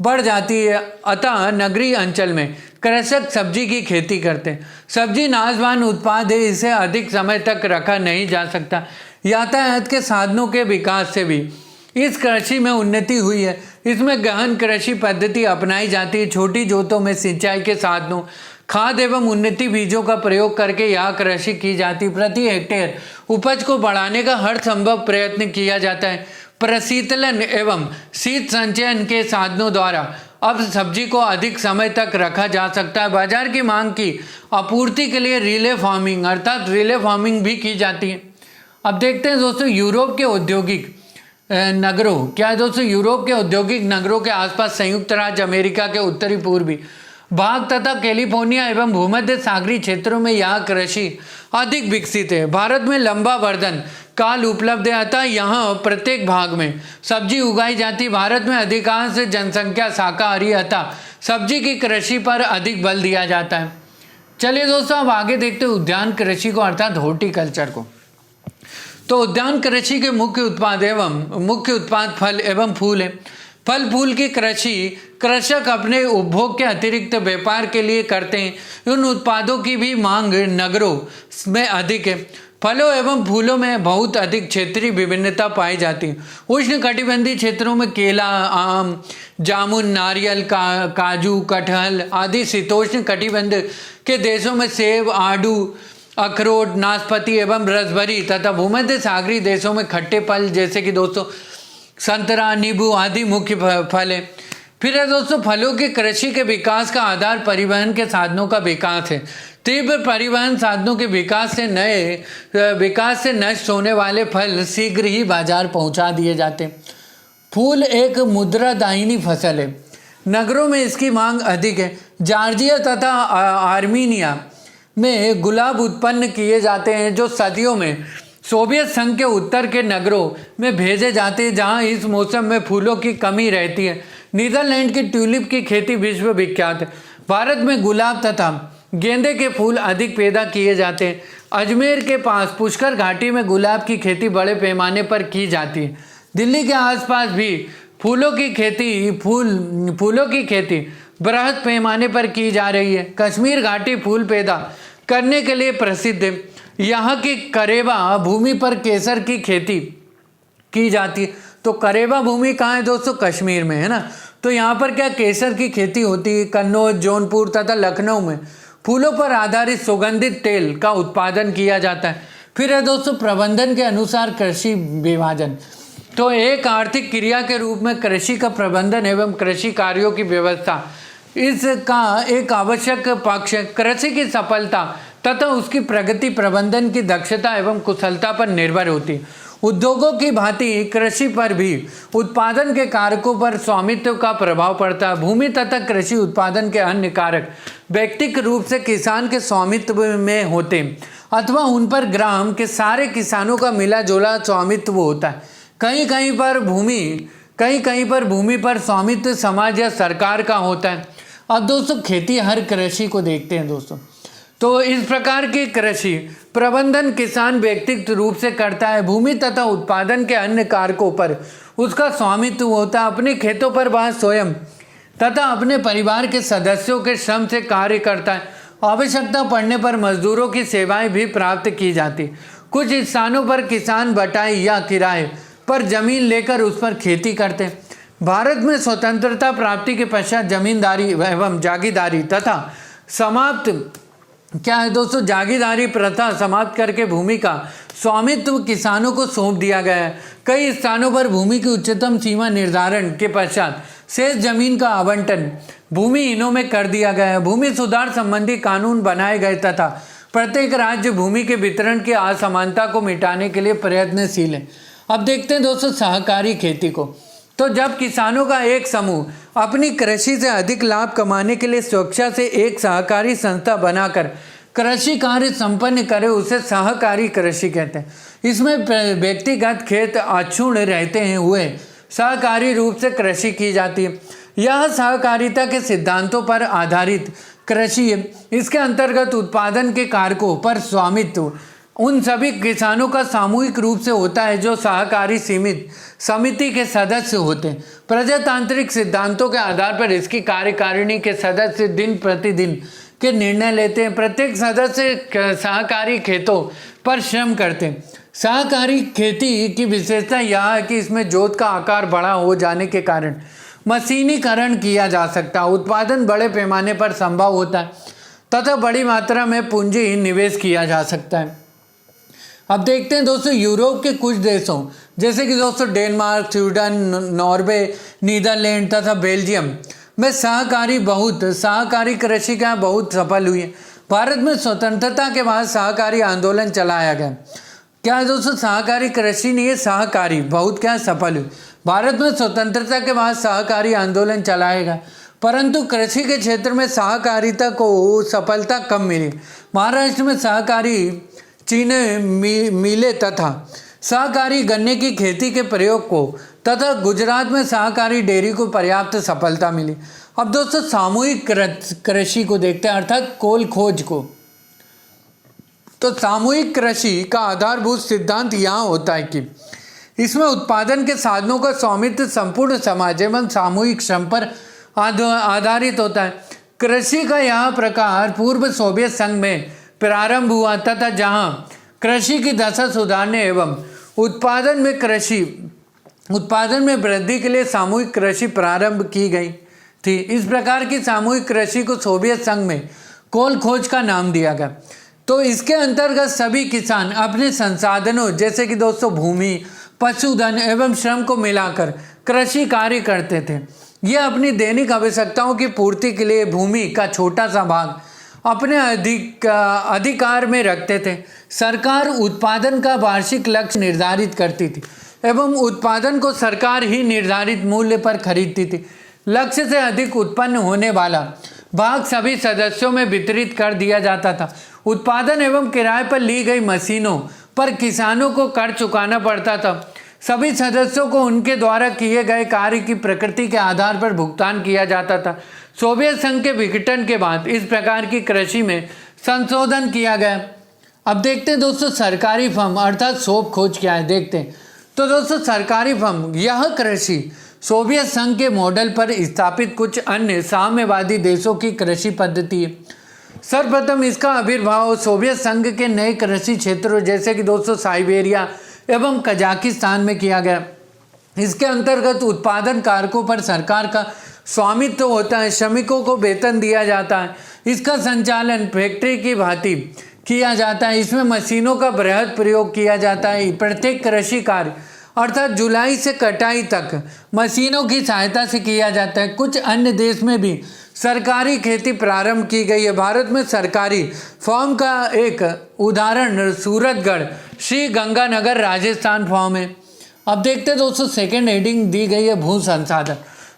बढ़ जाती है। अतः नगरीय अंचल में कृषक सब्जी की खेती करते हैं। सब्जी नाशवान उत्पाद है, इसे अधिक समय तक रखा नहीं जा सकता। यातायात के साधनों के विकास से भी इस कृषि में उन्नति हुई है। इसमें गहन कृषि पद्धति अपनाई जाती है। छोटी जोतों में सिंचाई के साधनों, खाद एवं उन्नति बीजों का प्रयोग करके यह कृषि की जाती। प्रति हेक्टेयर उपज को बढ़ाने का हर संभव प्रयत्न किया जाता है। प्रशीतलन एवं शीत संचयन के साधनों द्वारा अब सब्जी को अधिक समय तक रखा जा सकता है। बाजार की मांग की आपूर्ति के लिए रिले फार्मिंग अर्थात रिले फार्मिंग भी की जाती है। अब देखते हैं दोस्तों यूरोप के औद्योगिक नगरों, क्या है दोस्तों, यूरोप के औद्योगिक नगरों के आसपास संयुक्त राज्य अमेरिका के उत्तरी पूर्वी भाग तथा कैलिफोर्निया एवं भूमध्य सागरीय क्षेत्रों में यह कृषि अधिक विकसित है। भारत में लंबा वर्धन काल उपलब्ध है, अतः यहाँ प्रत्येक भाग में सब्जी उगाई जाती। भारत में अधिकांश जनसंख्या शाकाहारी, अतः सब्जी की कृषि पर अधिक बल दिया जाता है। चलिए दोस्तों अब आगे देखते हैं उद्यान कृषि को अर्थात हॉर्टिकल्चर को। तो उद्यान कृषि के मुख्य उत्पाद फल एवं फूल है। फल फूल की कृषि कृषक अपने उपभोग के अतिरिक्त व्यापार के लिए करते हैं। उन उत्पादों की भी मांग नगरों में अधिक है। फलों एवं फूलों में बहुत अधिक क्षेत्रीय विभिन्नता पाई जाती है। उष्ण कटिबंधीय क्षेत्रों में केला, आम, जामुन, नारियल, काजू, कटहल आदि, शीतोष्ण कटिबंध के देशों में सेब, आड़ू, अखरोट, नाशपाती एवं रसभरी तथा भूमध्य सागरीय देशों में खट्टे फल जैसे कि दोस्तों संतरा, नींबू आदि मुख्य फल है। फिर है दोस्तों फलों की कृषि के विकास का आधार परिवहन के साधनों का विकास है। तीव्र परिवहन साधनों के विकास से नष्ट होने वाले फल शीघ्र ही बाजार पहुंचा दिए जाते हैं। फूल एक मुद्रादायिनी फसल है। नगरों में इसकी मांग अधिक है। जॉर्जिया तथा आर्मीनिया में गुलाब उत्पन्न किए जाते हैं, जो सदियों में सोवियत संघ के उत्तर के नगरों में भेजे जाते हैं, जहां इस मौसम में फूलों की कमी रहती है। नीदरलैंड की ट्यूलिप की खेती विश्व विख्यात है। भारत में गुलाब तथा गेंदे के फूल अधिक पैदा किए जाते हैं। अजमेर के पास पुष्कर घाटी में गुलाब की खेती बड़े पैमाने पर की जाती है। दिल्ली के आसपास भी फूलों की खेती बृहद पैमाने पर की जा रही है। कश्मीर घाटी फूल पैदा करने के लिए प्रसिद्ध है। यहाँ की करेबा भूमि पर केसर की खेती की जाती है। तो करेबा भूमि कहाँ है दोस्तों? कश्मीर में है ना। तो यहाँ पर क्या केसर की खेती होती है। कन्नौज, जौनपुर तथा लखनऊ में फूलों पर आधारित सुगंधित तेल का उत्पादन किया जाता है। फिर है दोस्तों प्रबंधन के अनुसार कृषि विभाजन। तो एक आर्थिक क्रिया के रूप में कृषि का प्रबंधन एवं कृषि कार्यों की व्यवस्था इसका एक आवश्यक पक्ष है। कृषि की सफलता तथा उसकी प्रगति प्रबंधन की दक्षता एवं कुशलता पर निर्भर होती है। उद्योगों की भांति कृषि पर भी उत्पादन के कारकों पर स्वामित्व का प्रभाव पड़ता है। भूमि तथा कृषि उत्पादन के अन्य कारक व्यक्तिगत रूप से किसान के स्वामित्व में होते हैं अथवा उन पर ग्राम के सारे किसानों का मिला जुला स्वामित्व होता है। कहीं कहीं पर भूमि पर स्वामित्व समाज या सरकार का होता है। अब दोस्तों खेती हर कृषि को देखते हैं दोस्तों। तो इस प्रकार की कृषि प्रबंधन किसान व्यक्तिगत रूप से करता है। भूमि तथा उत्पादन के अन्य कारकों पर उसका स्वामित्व होता है। अपने खेतों पर वह स्वयं तथा अपने परिवार के सदस्यों के श्रम से कार्य करता है। आवश्यकता पड़ने पर मजदूरों की सेवाएं भी प्राप्त की जाती। कुछ स्थानों पर किसान बटाई या किराए पर जमीन लेकर उस पर खेती करते हैं। भारत में स्वतंत्रता प्राप्ति के पश्चात जमींदारी एवं जागीरदारी तथा जागीरदारी प्रथा समाप्त करके भूमि का स्वामित्व किसानों को सौंप दिया गया है। कई स्थानों पर भूमि की उच्चतम सीमा निर्धारण के पश्चात शेष जमीन का आवंटन भूमिहीनों में कर दिया गया है। भूमि सुधार संबंधी कानून बनाए गए तथा प्रत्येक राज्य भूमि के वितरण की असमानता को मिटाने के लिए प्रयत्नशील है। अब देखते हैं दोस्तों सहकारी खेती को। तो जब किसानों का एक समूह अपनी कृषि से अधिक लाभ कमाने के लिए स्वेच्छा से एक सहकारी संस्था बनाकर कृषि कार्य संपन्न करे, उसे सहकारी कृषि कहते हैं। इसमें व्यक्तिगत खेत अक्षुण्ण रहते हैं हुए सहकारी रूप से कृषि की जाती है। यह सहकारिता के सिद्धांतों पर आधारित कृषि है। इसके अंतर्गत उत्पादन के कारकों पर स्वामित्व उन सभी किसानों का सामूहिक रूप से होता है जो सहकारी सीमित समिति के सदस्य होते हैं। प्रजातांत्रिक सिद्धांतों के आधार पर इसकी कार्यकारिणी के सदस्य दिन प्रतिदिन के निर्णय लेते हैं। प्रत्येक सदस्य सहकारी खेतों पर श्रम करते हैं। सहकारी खेती की विशेषता यह है कि इसमें जोत का आकार बड़ा हो जाने के कारण मशीनीकरण किया जा सकता है, उत्पादन बड़े पैमाने पर संभव होता है तथा बड़ी मात्रा में पूंजी निवेश किया जा सकता है। अब देखते हैं दोस्तों यूरोप के कुछ देशों जैसे कि दोस्तों डेनमार्क, स्वीडन, नॉर्वे, नीदरलैंड तथा बेल्जियम में सहकारी कृषि का बहुत सफल हुई है। भारत में स्वतंत्रता के बाद सहकारी आंदोलन चलाया गया। क्या है दोस्तों, सहकारी कृषि नहीं है, सहकारी बहुत क्या सफल हुई। भारत में स्वतंत्रता के बाद सहकारी आंदोलन चलाया गया, परंतु कृषि के क्षेत्र में सहकारिता को सफलता कम मिली। महाराष्ट्र में सहकारी चीनी मिले तथा सहकारी गन्ने की खेती के प्रयोग को तथा गुजरात में सहकारी डेयरी को पर्याप्त सफलता मिली। अब दोस्तों सामूहिक कृषि को देखते हैं, अर्थात कोल खोज को। तो सामूहिक कृषि का आधारभूत सिद्धांत यहाँ होता है कि इसमें उत्पादन के साधनों का स्वामित्व संपूर्ण समाज एवं सामूहिक श्रम पर आधारित होता है। कृषि का यह प्रकार पूर्व सोवियत संघ में प्रारंभ हुआ तथा जहां कृषि की दशा सुधारने एवं उत्पादन में वृद्धि के लिए सामूहिक कृषि प्रारंभ की गई थी। इस प्रकार की सामूहिक कृषि को सोवियत संघ में कोल खोज का नाम दिया गया। तो इसके अंतर्गत सभी किसान अपने संसाधनों जैसे कि दोस्तों भूमि, पशुधन एवं श्रम को मिलाकर कृषि कार्य करते थे। ये अपनी दैनिक आवश्यकताओं की पूर्ति के लिए भूमि का छोटा सा भाग अपने अधिकार में रखते थे। सरकार उत्पादन का वार्षिक लक्ष्य निर्धारित करती थी एवं उत्पादन को सरकार ही निर्धारित मूल्य पर खरीदती थी। लक्ष्य से अधिक उत्पन्न होने वाला भाग सभी सदस्यों में वितरित कर दिया जाता था। उत्पादन एवं किराए पर ली गई मशीनों पर किसानों को कर चुकाना पड़ता था। सभी सदस्यों को उनके द्वारा किए गए कार्य की प्रकृति के आधार पर भुगतान किया जाता था। सोवियत संघ के विघटन के बाद इस प्रकार की कृषि में संशोधन किया गया। अब देखते हैं दोस्तों सरकारी फर्म अर्थात शोध खोज क्या है, देखते हैं। तो दोस्तों सरकारी फर्म यह कृषि सोवियत संघ के मॉडल पर स्थापित कुछ अन्य साम्यवादी देशों की कृषि पद्धति है। सर्वप्रथम इसका आविर्भाव सोवियत संघ के नए कृषि क्षेत्रों जैसे कि दोस्तों साइबेरिया एवं कजाकिस्तान में किया गया। इसके अंतर्गत उत्पादन कारकों पर सरकार का स्वामित्व होता है, श्रमिकों को वेतन दिया जाता है, इसका संचालन फैक्ट्री की भांति किया जाता है, इसमें मशीनों का बृहद प्रयोग किया जाता है। प्रत्येक कृषि कार्य अर्थात जुलाई से कटाई तक मशीनों की सहायता से किया जाता है। कुछ अन्य देश में भी सरकारी खेती प्रारंभ की गई है। भारत में सरकारी फॉर्म का एक उदाहरण सूरतगढ़ श्री गंगानगर राजस्थान फॉर्म है। अब देखते हैं दोस्तों सेकेंड हेडिंग दी गई है भू संसाधन।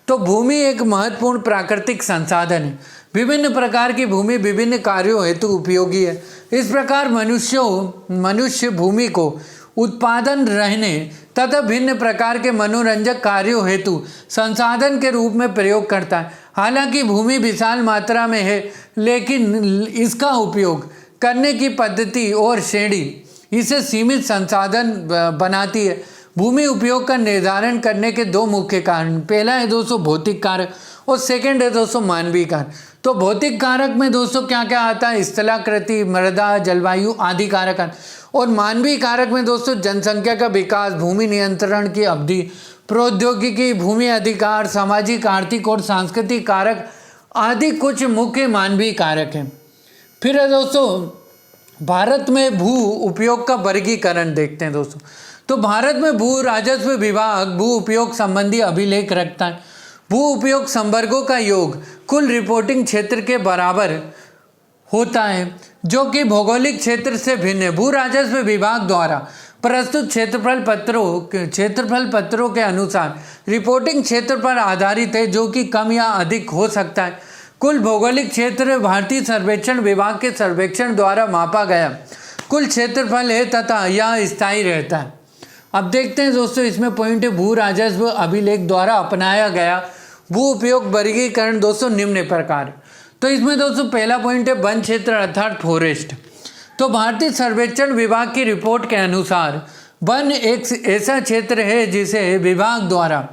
तो भूमि एक महत्वपूर्ण प्राकृतिक संसाधन है। विभिन्न प्रकार की भूमि विभिन्न कार्यों हेतु उपयोगी है। इस प्रकार मनुष्य भूमि को उत्पादन रहने तथा भिन्न प्रकार के मनोरंजक कार्यों हेतु संसाधन के रूप में प्रयोग करता है। हालांकि भूमि विशाल मात्रा में है, लेकिन इसका उपयोग करने की पद्धति और श्रेणी इसे सीमित संसाधन बनाती है। भूमि उपयोग का निर्धारण करने के दो मुख्य कारण, पहला है दोस्तों भौतिक कारक और सेकंड है दोस्तों मानवीय कारक। तो भौतिक कारक में दोस्तों क्या क्या आता है, स्थलाकृति, मृदा, जलवायु आदि कारक। और मानवीय कारक में दोस्तों जनसंख्या का विकास, भूमि नियंत्रण की अवधि, प्रौद्योगिकी, भूमि अधिकार, सामाजिक, आर्थिक और सांस्कृतिक कारक आदि कुछ मुख्य मानवीय कारक हैं। फिर है दोस्तों भारत में भू उपयोग का वर्गीकरण देखते हैं दोस्तों। तो भारत में भू राजस्व विभाग भू उपयोग संबंधी अभिलेख रखता है। भू उपयोग संवर्गों का योग कुल रिपोर्टिंग क्षेत्र के बराबर होता है, जो कि भौगोलिक क्षेत्र से भिन्न है। भू राजस्व विभाग द्वारा प्रस्तुत क्षेत्रफल पत्रों के अनुसार रिपोर्टिंग क्षेत्र पर आधारित है, जो कि कम या अधिक हो सकता है। कुल भौगोलिक क्षेत्र भारतीय सर्वेक्षण विभाग के सर्वेक्षण द्वारा मापा गया कुल क्षेत्रफल है तथा यह स्थायी रहता है। अब देखते हैं दोस्तों इसमें पॉइंट है भू राजस्व अभिलेख द्वारा अपनाया गया भू उपयोग वर्गीकरण दोस्तों निम्न प्रकार। तो इसमें दोस्तों पहला पॉइंट है वन क्षेत्र अर्थात फॉरेस्ट। तो भारतीय सर्वेक्षण विभाग की रिपोर्ट के अनुसार वन एक ऐसा क्षेत्र है जिसे विभाग द्वारा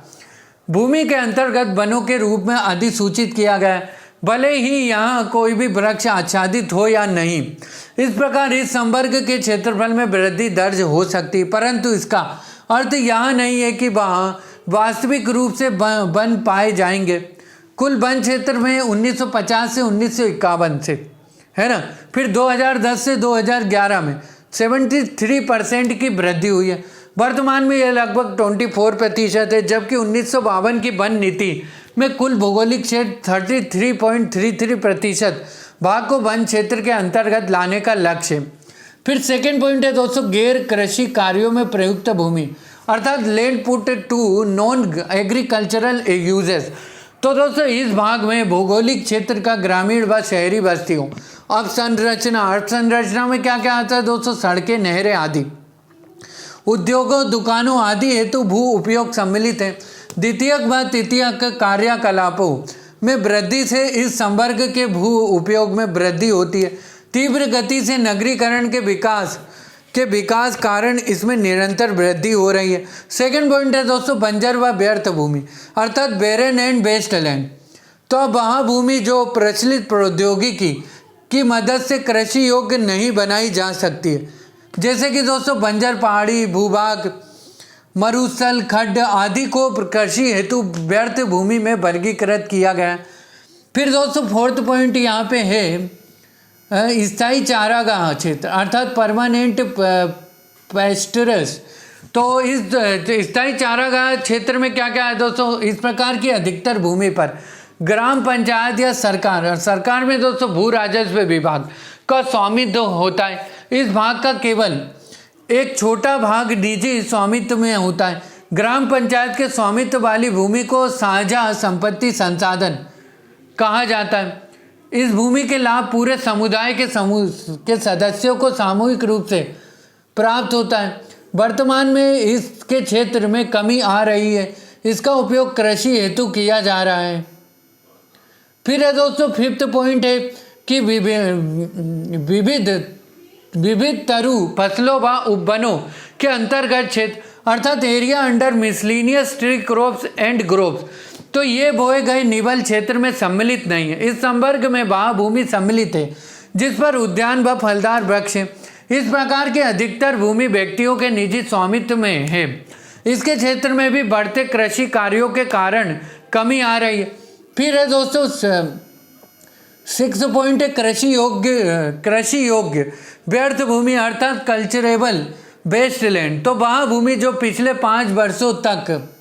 भूमि के अंतर्गत वनों के रूप में अधिसूचित किया गया है, भले ही यहाँ कोई भी वृक्ष आच्छादित हो या नहीं। इस प्रकार इस संवर्ग के क्षेत्रफल में वृद्धि दर्ज हो सकती है, परंतु इसका अर्थ यह नहीं है कि वहाँ वास्तविक रूप से वन पाए जाएंगे। कुल वन क्षेत्र में 1950 से 1951 से है ना, फिर 2010 से 2011 में 73% की वृद्धि हुई है। वर्तमान में यह लगभग 24% है, जबकि 1952 की वन नीति में कुल भौगोलिक क्षेत्र 33.33% भाग को वन क्षेत्र के अंतर्गत लाने का लक्ष्य है। फिर सेकेंड पॉइंट है दोस्तों गैर कृषि कार्यों में प्रयुक्त भूमि अर्थात land put to non agricultural uses. तो दोस्तों इस भाग में भौगोलिक क्षेत्र का ग्रामीण व शहरी बस्तियों अवसंरचना में क्या क्या आता है दोस्तों, सड़कें, नहरें आदि, उद्योगों, दुकानों आदि हेतु भू उपयोग सम्मिलित है। द्वितीयक व तृतीयक कार्यकलापों में वृद्धि से इस संवर्ग के भू उपयोग में वृद्धि होती है। तीव्र गति से नगरीकरण के विकास कारण इसमें निरंतर वृद्धि हो रही है। सेकंड पॉइंट है दोस्तों बंजर व व्यर्थ भूमि अर्थात बेरन एंड वेस्ट लैंड। तो अब वह भूमि जो प्रचलित प्रौद्योगिकी की मदद से कृषि योग्य नहीं बनाई जा सकती है, जैसे कि दोस्तों बंजर पहाड़ी भूभाग, मरुस्थल, खड्ड आदि को कृषि हेतु व्यर्थ भूमि में वर्गीकृत किया गया। फिर दोस्तों फोर्थ पॉइंट यहाँ पे है स्थायी चारागाह क्षेत्र अर्थात परमानेंट पैस्टरस। तो इस स्थायी चारागाह क्षेत्र में क्या क्या है दोस्तों, इस प्रकार की अधिकतर भूमि पर ग्राम पंचायत या सरकार में दोस्तों भू राजस्व विभाग का स्वामित्व होता है। इस भाग का केवल एक छोटा भाग निजी स्वामित्व में होता है। ग्राम पंचायत के स्वामित्व वाली भूमि को साझा संपत्ति संसाधन कहा जाता है। इस भूमि के लाभ पूरे समुदाय के सदस्यों को सामूहिक रूप से प्राप्त होता है। वर्तमान में इसके क्षेत्र में कमी आ रही है, इसका उपयोग कृषि हेतु किया जा रहा है। फिर है दोस्तों फिफ्थ पॉइंट है कि विविध तरु फसलों व उपवनों के अंतर्गत क्षेत्र अर्थात area under miscellaneous tree crops and groves. तो ये बोए गए निवल क्षेत्र में सम्मिलित नहीं है। इस संवर्ग में वह भूमि सम्मिलित है जिस पर उद्यान व फलदार वृक्ष है। इस प्रकार की अधिकतर भूमि व्यक्तियों के निजी स्वामित्व में है। इसके क्षेत्र में भी बढ़ते कृषि कार्यों के कारण कमी आ रही है। फिर है दोस्तों सिक्स पॉइंट है कृषि योग्य व्यर्थ भूमि अर्थात कल्चरेबल वेस्ट लैंड। तो वह भूमि जो पिछले 5 वर्षों तक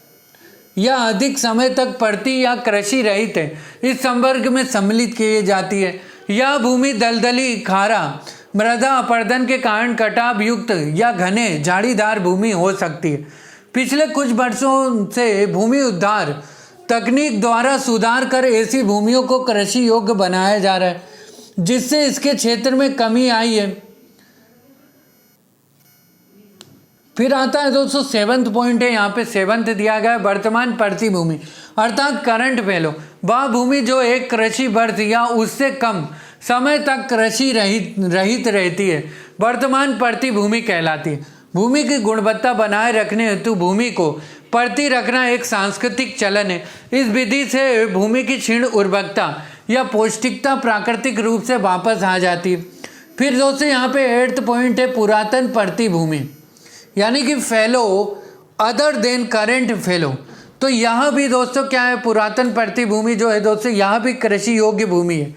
या अधिक समय तक पड़ती या कृषि रहित है, इस संवर्ग में सम्मिलित की जाती है। यह भूमि दलदली, खारा मृदा अपर्दन के कारण कटाव युक्त या घने झाड़ीदार भूमि हो सकती है। पिछले कुछ वर्षों से भूमि उद्धार तकनीक द्वारा सुधार कर ऐसी भूमियों को कृषि योग्य बनाया जा रहा है, जिससे इसके क्षेत्र में कमी आई है। फिर आता है दोस्तों सेवंथ पॉइंट है, यहाँ पे सेवंथ दिया गया है वर्तमान पड़ती भूमि अर्थात करंट फैलो। वह भूमि जो एक कृषि वर्ष या उससे कम समय तक कृषि रहित रहती है वर्तमान पड़ती भूमि कहलाती है। भूमि की गुणवत्ता बनाए रखने हेतु भूमि को पड़ती रखना एक सांस्कृतिक चलन है। इस विधि से भूमि की क्षीण उर्वरकता या पौष्टिकता प्राकृतिक रूप से वापस आ जाती है। फिर दोस्तों यहाँ पे 8th पॉइंट है पुरातन पड़ती भूमि यानी कि fellow other than current fellow. तो यहाँ भी दोस्तों क्या है, पुरातन पड़ती भूमि जो है दोस्तों यहाँ भी कृषि योग्य भूमि है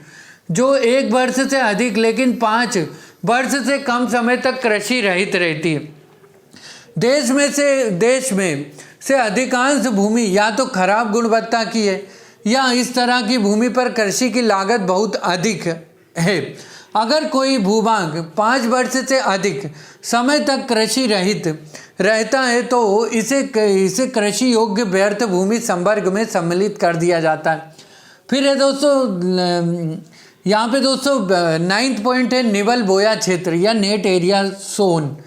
जो 1 वर्ष से अधिक लेकिन 5 वर्ष से कम समय तक कृषि रहित रहती है। देश में से अधिकांश भूमि या तो खराब गुणवत्ता की है या इस तरह की भूमि पर कृषि की लागत बहुत अधिक है। अगर कोई भूभाग 5 वर्ष से अधिक समय तक कृषि रहित रहता है तो इसे कृषि योग्य व्यर्थ भूमि संवर्ग में सम्मिलित कर दिया जाता है। फिर है दोस्तों यहाँ पे दोस्तों 9th पॉइंट है निवल बोया क्षेत्र या नेट एरिया सोन।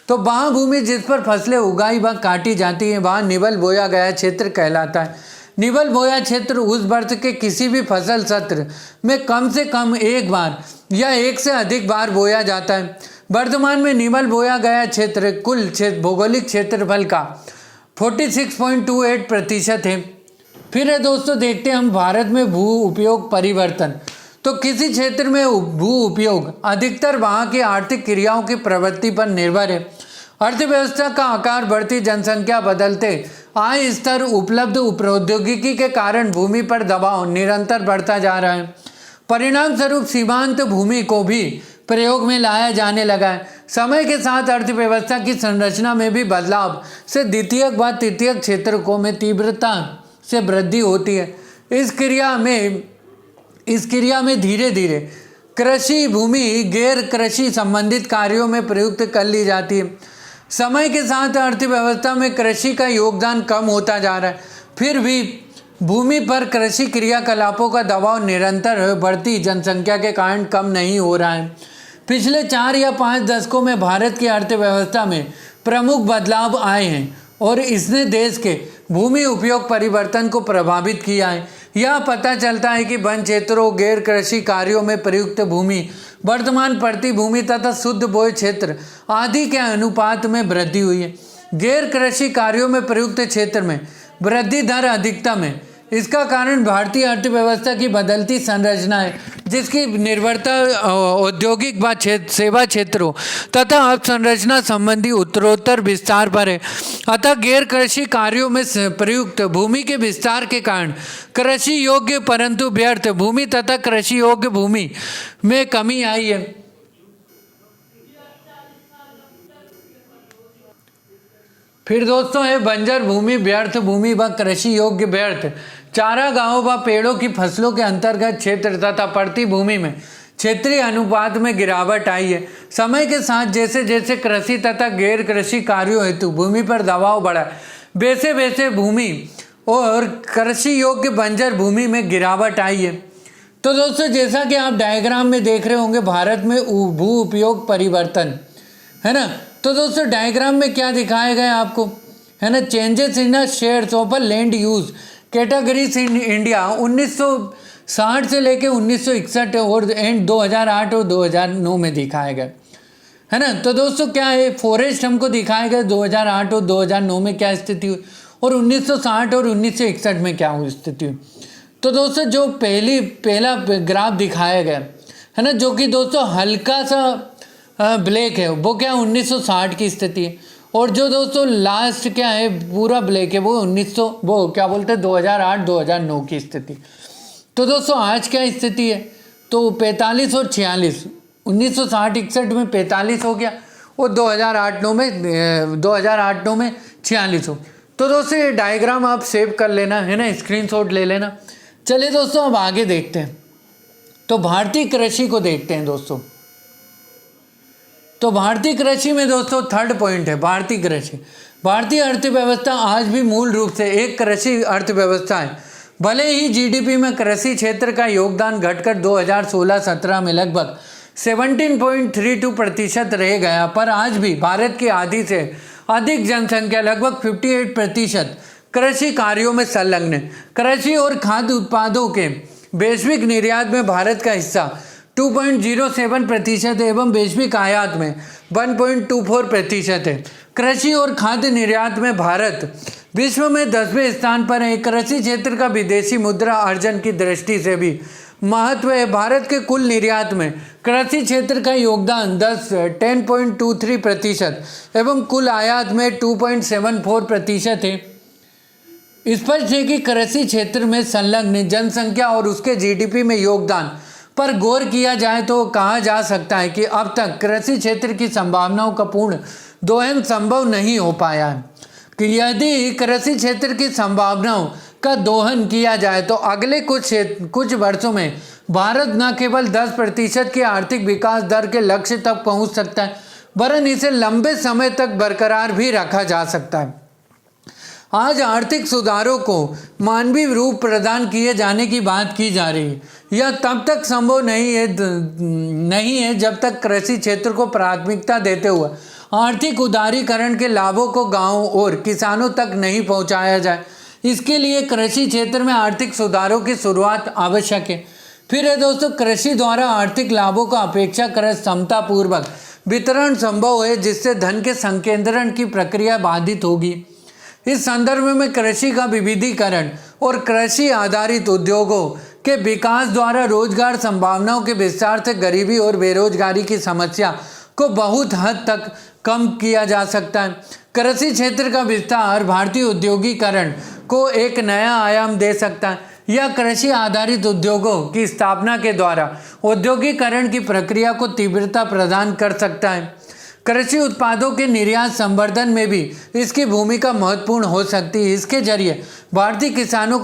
तो वहाँ भूमि जिस पर फसलें उगाई व काटी जाती हैं वहाँ निवल बोया गया क्षेत्र कहलाता है। निवल बोया क्षेत्र उस वर्ष के किसी भी फसल सत्र में कम से कम एक बार या एक से अधिक बार बोया जाता है। वर्तमान में निवल बोया गया क्षेत्र कुल भौगोलिक क्षेत्रफल का 46.28% है। फिर है दोस्तों, देखते हैं हम भारत में भू उपयोग परिवर्तन। तो किसी क्षेत्र में भू उपयोग अधिकतर वहाँ की आर्थिक क्रियाओं की प्रवृत्ति पर निर्भर है। अर्थव्यवस्था का आकार, बढ़ती जनसंख्या, बदलते आय स्तर, उपलब्ध प्रौद्योगिकी के कारण भूमि पर दबाव निरंतर बढ़ता जा रहा है। परिणाम स्वरूप सीमांत भूमि को भी प्रयोग में लाया जाने लगा है। समय के साथ अर्थव्यवस्था की संरचना में भी बदलाव से द्वितीयक व तृतीयक क्षेत्रों में तीव्रता से वृद्धि होती है। इस क्रिया में धीरे धीरे कृषि भूमि गैर कृषि संबंधित कार्यों में प्रयुक्त कर ली जाती है। समय के साथ अर्थव्यवस्था में कृषि का योगदान कम होता जा रहा है, फिर भी भूमि पर कृषि क्रियाकलापों का दबाव निरंतर बढ़ती जनसंख्या के कारण कम नहीं हो रहा है। पिछले 4 या 5 दशकों में भारत की अर्थव्यवस्था में प्रमुख बदलाव आए हैं और इसने देश के भूमि उपयोग परिवर्तन को प्रभावित किया है। यह पता चलता है कि वन क्षेत्रों, गैर कृषि कार्यों में प्रयुक्त भूमि, वर्तमान पड़ती भूमि तथा शुद्ध बोए क्षेत्र आदि के अनुपात में वृद्धि हुई है। गैर कृषि कार्यों में प्रयुक्त क्षेत्र में वृद्धि दर अधिकतम है। इसका कारण भारतीय अर्थव्यवस्था की बदलती संरचना है, जिसकी निर्भरता औद्योगिक व सेवा क्षेत्रों तथा अवसंरचना संबंधी उत्तरोत्तर विस्तार पर है। अतः गैर कृषि कार्यों में प्रयुक्त भूमि के विस्तार के कारण कृषि योग्य परंतु व्यर्थ भूमि तथा कृषि योग्य भूमि में कमी आई है। फिर दोस्तों है बंजर भूमि, व्यर्थ भूमि व कृषि योग्य व्यर्थ चारागाहों व पेड़ों की फसलों के अंतर्गत क्षेत्र तथा पड़ती भूमि में क्षेत्रीय अनुपात में गिरावट आई है। समय के साथ जैसे जैसे कृषि तथा गैर कृषि कार्यों हेतु भूमि पर दबाव बढ़ा, वैसे वैसे भूमि और कृषि योग्य बंजर भूमि में गिरावट आई है। तो दोस्तों, जैसा कि आप डायग्राम में देख रहे होंगे, भारत में भू उपयोग परिवर्तन है ना। तो दोस्तों, डायग्राम में क्या दिखाया गया आपको, है ना, changes in the shares of land use categories in India 1960 से लेके 1961 और एंड 2008 और 2009 में दिखाया गया, है ना। तो दोस्तों क्या है, फॉरेस्ट हमको दिखाया गया 2008 और 2009 में क्या स्थिति हुई और 1960 और 1961 में क्या हुई स्थिति हुई। तो दोस्तों जो पहला ग्राफ दिखाया गया है ना, जो कि दोस्तों हल्का सा ब्लैक है, वो क्या 1960 की स्थिति है, और जो दोस्तों लास्ट क्या है पूरा ब्लैक है वो 2008-2009 की स्थिति। तो दोस्तों आज क्या स्थिति है, तो 45 और 46, 1960-61 में 45 हो गया और 2008-9 में 46 हो। तो दोस्तों ये डायग्राम आप सेव कर लेना, है ना, स्क्रीनशॉट ले लेना। चलिए दोस्तों अब आगे देखते हैं। तो भारतीय कृषि को देखते हैं दोस्तों। तो भारतीय कृषि में दोस्तों थर्ड पॉइंट है भारतीय कृषि। भारतीय अर्थव्यवस्था आज भी मूल रूप से एक कृषि अर्थव्यवस्था है। भले ही जीडीपी में कृषि क्षेत्र का योगदान घटकर 2016-17 में लगभग 17.32% रह गया, पर आज भी भारत की आधी से अधिक जनसंख्या लगभग 58% कृषि कार्यों में संलग्न है। कृषि और खाद्य उत्पादों के वैश्विक निर्यात में भारत का हिस्सा 2.07% एवं वैश्विक आयात में 1.24% है। कृषि और खाद्य निर्यात में भारत विश्व में 10वें स्थान पर है। कृषि क्षेत्र का विदेशी मुद्रा अर्जन की दृष्टि से भी महत्व है। भारत के कुल निर्यात में कृषि क्षेत्र का योगदान 10.23% एवं कुल आयात में 2.74% है। स्पष्ट है कि कृषि क्षेत्र में संलग्न जनसंख्या और उसके जीडीपी में योगदान पर गौर किया जाए तो कहा जा सकता है कि अब तक कृषि क्षेत्र की संभावनाओं का पूर्ण दोहन संभव नहीं हो पाया है। कि यदि कृषि क्षेत्र की संभावनाओं का दोहन किया जाए तो अगले कुछ वर्षों में भारत न केवल 10% के आर्थिक विकास दर के लक्ष्य तक पहुंच सकता है, वरन इसे लंबे समय तक बरकरार भी रखा जा सकता है। आज आर्थिक सुधारों को मानवीय रूप प्रदान किए जाने की बात की जा रही है। यह तब तक संभव नहीं है जब तक कृषि क्षेत्र को प्राथमिकता देते हुए आर्थिक उदारीकरण के लाभों को गांवों और किसानों तक नहीं पहुंचाया जाए। इसके लिए कृषि क्षेत्र में आर्थिक सुधारों की शुरुआत आवश्यक है। फिर है दोस्तों, कृषि द्वारा आर्थिक लाभों का अपेक्षाकृत समतापूर्वक वितरण संभव है, जिससे धन के संकेंद्रण की प्रक्रिया बाधित होगी। इस संदर्भ में कृषि का विविधीकरण और कृषि आधारित उद्योगों के विकास द्वारा रोजगार संभावनाओं के विस्तार से गरीबी और बेरोजगारी की समस्या को बहुत हद तक कम किया जा सकता है। कृषि क्षेत्र का विस्तार भारतीय औद्योगिकरण को एक नया आयाम दे सकता है। यह कृषि आधारित उद्योगों की स्थापना के द्वारा औद्योगिकरण की प्रक्रिया को तीव्रता प्रदान कर सकता है। कृषि उत्पादों के निर्यात संवर्धन में भी इसकी भूमिका महत्वपूर्ण हो सकती है। इसके जरिए भारतीय किसानों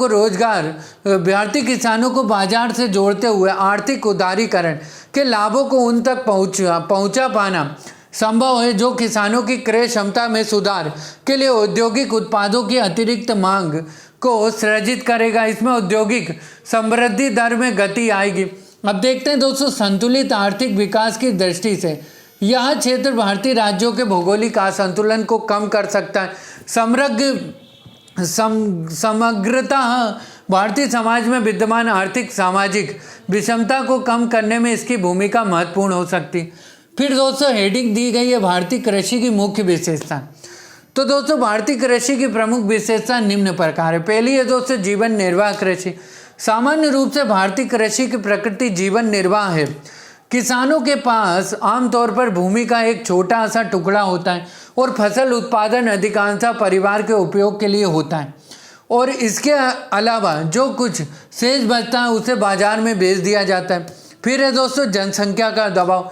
को बाजार से जोड़ते हुए आर्थिक उदारीकरण के लाभों को उन तक पहुंचा पाना संभव है, जो किसानों की क्रय क्षमता में सुधार के लिए औद्योगिक उत्पादों की अतिरिक्त मांग को सृजित करेगा। इसमें औद्योगिक समृद्धि दर में गति आएगी। अब देखते हैं दोस्तों, संतुलित आर्थिक विकास की दृष्टि से यह क्षेत्र भारतीय राज्यों के भौगोलिक असंतुलन को कम कर सकता है। समग्रता भारतीय समाज में विद्यमान आर्थिक सामाजिक विषमता को कम करने में इसकी भूमिका महत्वपूर्ण हो सकती। फिर दोस्तों हेडिंग दी गई है भारतीय कृषि की मुख्य विशेषता। तो दोस्तों भारतीय कृषि की प्रमुख विशेषता निम्न प्रकार है। पहली है दोस्तों जीवन निर्वाह कृषि। सामान्य रूप से भारतीय कृषि की प्रकृति जीवन निर्वाह है। किसानों के पास आमतौर पर भूमि का एक छोटा सा टुकड़ा होता है और फसल उत्पादन अधिकांशतः परिवार के उपयोग के लिए होता है, और इसके अलावा जो कुछ शेष बचता है उसे बाजार में बेच दिया जाता है। फिर है दोस्तों जनसंख्या का दबाव।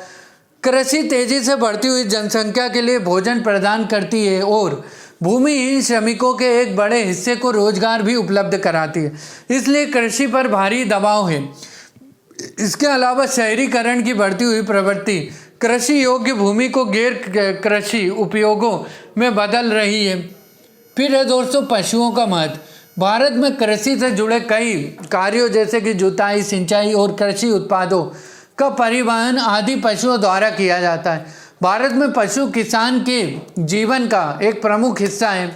कृषि तेजी से बढ़ती हुई जनसंख्या के लिए भोजन प्रदान करती है और भूमिहीन श्रमिकों के एक बड़े हिस्से को रोजगार भी उपलब्ध कराती है, इसलिए कृषि पर भारी दबाव है। इसके अलावा शहरीकरण की बढ़ती हुई प्रवृत्ति कृषि योग्य भूमि को गैर कृषि उपयोगों में बदल रही है। फिर है दोस्तों पशुओं का महत्व। भारत में कृषि से जुड़े कई कार्यों जैसे कि जुताई, सिंचाई और कृषि उत्पादों का परिवहन आदि पशुओं द्वारा किया जाता है। भारत में पशु किसान के जीवन का एक प्रमुख हिस्सा है।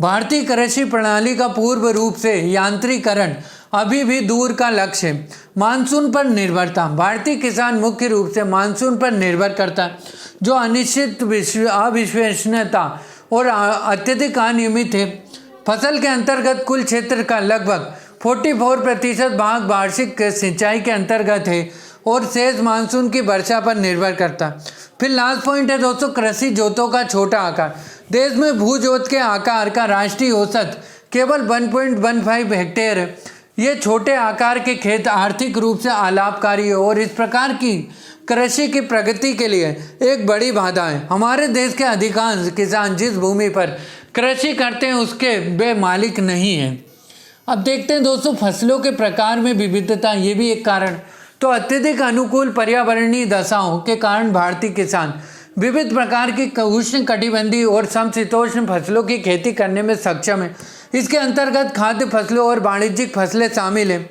भारतीय कृषि प्रणाली का पूर्ण रूप से यांत्रिकरण अभी भी दूर का लक्ष्य है। मानसून पर निर्भरता। भारतीय किसान मुख्य रूप से मानसून पर निर्भर करता है, जो अनिश्चित अविश्वसनीयता और अत्यधिक अनियमित है। फसल के अंतर्गत कुल क्षेत्र का लगभग 44% भाग वार्षिक सिंचाई के अंतर्गत है और शेष मानसून की वर्षा पर निर्भर करता है। फिर लास्ट पॉइंट है दोस्तों कृषि जोतों का छोटा आकार। देश में भू जोत के आकार का राष्ट्रीय औसत केवल 1.15 हेक्टेयर है। ये छोटे आकार के खेत आर्थिक रूप से अलाभकारी है और इस प्रकार की कृषि की प्रगति के लिए एक बड़ी बाधा है। हमारे देश के अधिकांश किसान जिस भूमि पर कृषि करते हैं उसके वे मालिक नहीं हैं। अब देखते हैं दोस्तों फसलों के प्रकार में विविधता, ये भी एक कारण। तो अत्यधिक अनुकूल पर्यावरणीय दशाओं के कारण भारतीय किसान विविध प्रकार की उष्ण कटिबंधीय और समशीतोष्ण फसलों की खेती करने में सक्षम है। इसके अंतर्गत खाद्य फसलों और वाणिज्यिक फसलें शामिल हैं।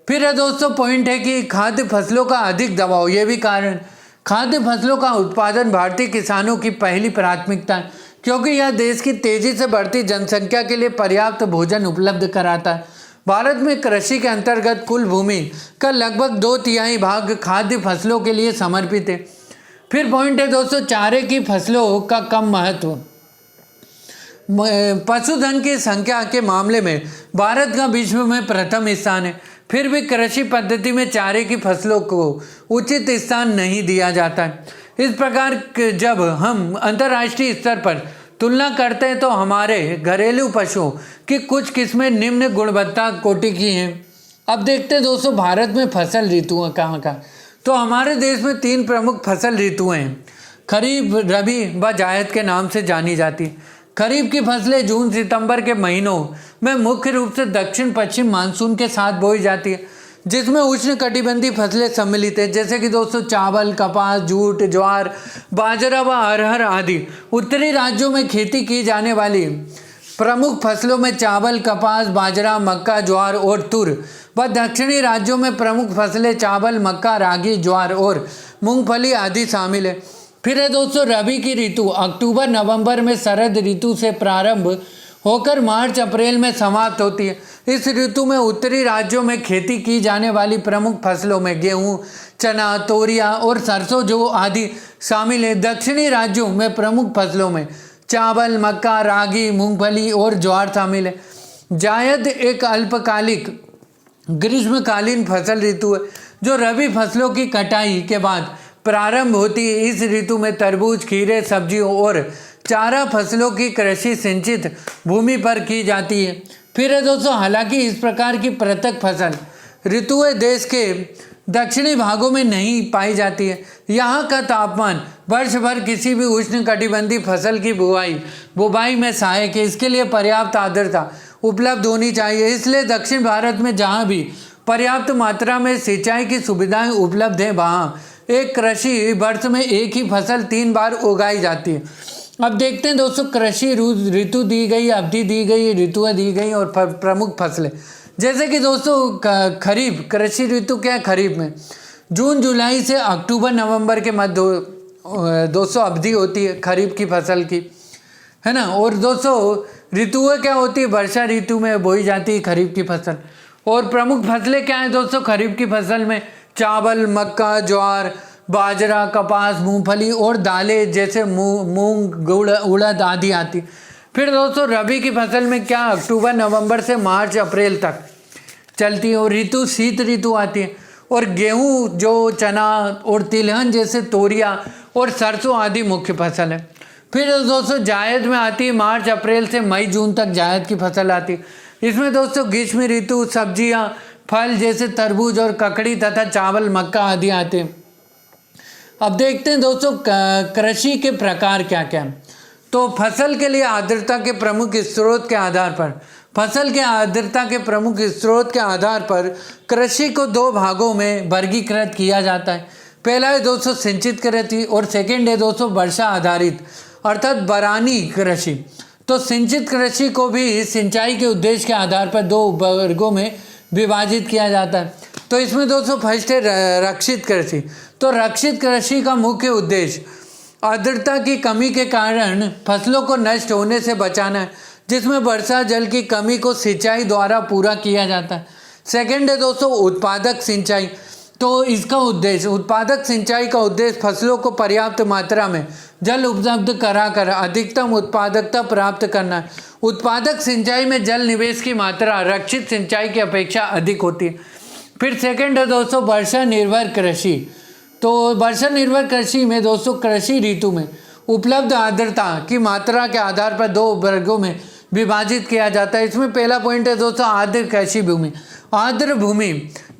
फिर है दोस्तों पॉइंट है कि खाद्य फसलों का अधिक दबाव, ये भी कारण। खाद्य फसलों का उत्पादन भारतीय किसानों की पहली प्राथमिकता है, क्योंकि यह देश की तेजी से बढ़ती जनसंख्या के लिए पर्याप्त भोजन उपलब्ध कराता है। भारत में कृषि के अंतर्गत कुल भूमि का लगभग 2/3 भाग खाद्य फसलों के लिए समर्पित है। फिर पॉइंट है दोस्तों चारे की फसलों का कम महत्व। पशुधन की संख्या के मामले में भारत का विश्व में प्रथम स्थान है, फिर भी कृषि पद्धति में चारे की फसलों को उचित स्थान नहीं दिया जाता है। इस प्रकार जब हम अंतर्राष्ट्रीय स्तर पर तुलना करते हैं तो हमारे घरेलू पशुओं की कुछ किस्में निम्न गुणवत्ता कोटि की हैं। अब देखते हैं दोस्तों भारत में फसल ऋतुओं कहाँ। तो हमारे देश में 3 प्रमुख फसल ऋतुएं हैं, खरीफ, रबी व जायद के नाम से जानी जाती। खरीफ की फसलें जून सितंबर के महीनों में मुख्य रूप से दक्षिण पश्चिम मानसून के साथ बोई जाती है, जिसमें उष्ण कटिबंधीय फसलें सम्मिलित है, जैसे कि दोस्तों चावल, कपास, जूट, ज्वार, बाजरा व अरहर आदि। उत्तरी राज्यों में खेती की जाने वाली प्रमुख फसलों में चावल, कपास, बाजरा, मक्का, ज्वार और तुर व दक्षिणी राज्यों में प्रमुख फसलें चावल, मक्का, रागी, ज्वार और मूंगफली आदि शामिल है। फिर है दोस्तों रबी की ऋतु। अक्टूबर नवंबर में शरद ऋतु से प्रारंभ होकर मार्च अप्रैल में समाप्त होती है। इस ऋतु में उत्तरी राज्यों में खेती की जाने वाली प्रमुख फसलों में गेहूं, चना, तोरिया और सरसों जो आदि शामिल है। दक्षिणी राज्यों में प्रमुख फसलों में चावल, मक्का, रागी, मूंगफली और ज्वार शामिल है। जायद एक अल्पकालिक ग्रीष्मकालीन फसल ऋतु है जो रबी फसलों की कटाई के बाद प्रारंभ होती है। इस ऋतु में तरबूज, खीरे, सब्जियों और चारा फसलों की कृषि सिंचित भूमि पर की जाती है। फिर है दोस्तों, हालांकि इस प्रकार की पृथक फसल ऋतुएं देश के दक्षिणी भागों में नहीं पाई जाती है। यहाँ का तापमान वर्ष भर किसी भी उष्णकटिबंधीय फसल की बुवाई में सहायक है। इसके लिए पर्याप्त आर्द्रता उपलब्ध होनी चाहिए। इसलिए दक्षिण भारत में जहाँ भी पर्याप्त मात्रा में सिंचाई की सुविधाएं उपलब्ध है वहाँ एक कृषि वर्ष में एक ही फसल 3 बार उगाई जाती है। अब देखते हैं दोस्तों, कृषि ऋतु दी गई, अवधि दी गई, ऋतुएं दी गई और प्रमुख फसलें। जैसे कि दोस्तों खरीफ कृषि ऋतु क्या है? खरीफ में जून जुलाई से अक्टूबर नवंबर के मध्य दोस्तों अवधि होती है खरीफ की फसल की, है ना। और दोस्तों ऋतुएं क्या होती है? वर्षा ऋतु में बोई जाती है खरीफ की फसल। और प्रमुख फसलें क्या हैं दोस्तों खरीफ की फसल में? चावल, मक्का, ज्वार, बाजरा, कपास, मूंगफली और दालें जैसे मूंग, गुड़, उड़द आदि आती। फिर दोस्तों रबी की फसल में क्या? अक्टूबर नवंबर से मार्च अप्रैल तक चलती है। और ऋतु शीत ऋतु आती है। और गेहूं, जो चना और तिलहन जैसे तोरिया और सरसों आदि मुख्य फसल है। फिर दोस्तों जायद में आती है मार्च अप्रैल से मई जून तक जायद की फसल आती है। इसमें दोस्तों ग्रीष्म ऋतु सब्जियां, फल जैसे तरबूज और ककड़ी तथा चावल, मक्का आदि आते हैं। अब देखते हैं दोस्तों कृषि के प्रकार क्या क्या हैं। तो फसल के लिए आर्द्रता के प्रमुख स्रोत के आधार पर कृषि को 2 भागों में वर्गीकृत किया जाता है। पहला है दोस्तों सिंचित कृषि और सेकंड है दोस्तों वर्षा आधारित अर्थात बरानी कृषि। तो सिंचित कृषि को भी सिंचाई के उद्देश्य के आधार पर 2 वर्गों में विभाजित किया जाता है। तो इसमें दोस्तों फर्स्ट है रक्षित कृषि। तो रक्षित कृषि का मुख्य उद्देश्य आर्द्रता की कमी के कारण फसलों को नष्ट होने से बचाना है, जिसमें वर्षा जल की कमी को सिंचाई द्वारा पूरा किया जाता है। सेकंड है दोस्तों उत्पादक सिंचाई। तो इसका उद्देश्य उत्पादक सिंचाई का उद्देश्य फसलों को पर्याप्त मात्रा में जल उपलब्ध कराकर अधिकतम उत्पादकता प्राप्त करना है। उत्पादक सिंचाई में जल निवेश की मात्रा रक्षित सिंचाई की अपेक्षा अधिक होती है। फिर सेकंड है दोस्तों वर्षा निर्भर कृषि। तो वर्षा निर्भर कृषि में दोस्तों कृषि ऋतु में उपलब्ध आर्द्रता की मात्रा के आधार पर 2 वर्गों में विभाजित किया जाता है। इसमें पहला पॉइंट है दोस्तों आर्द्र कृषि भूमि। आर्द्र भूमि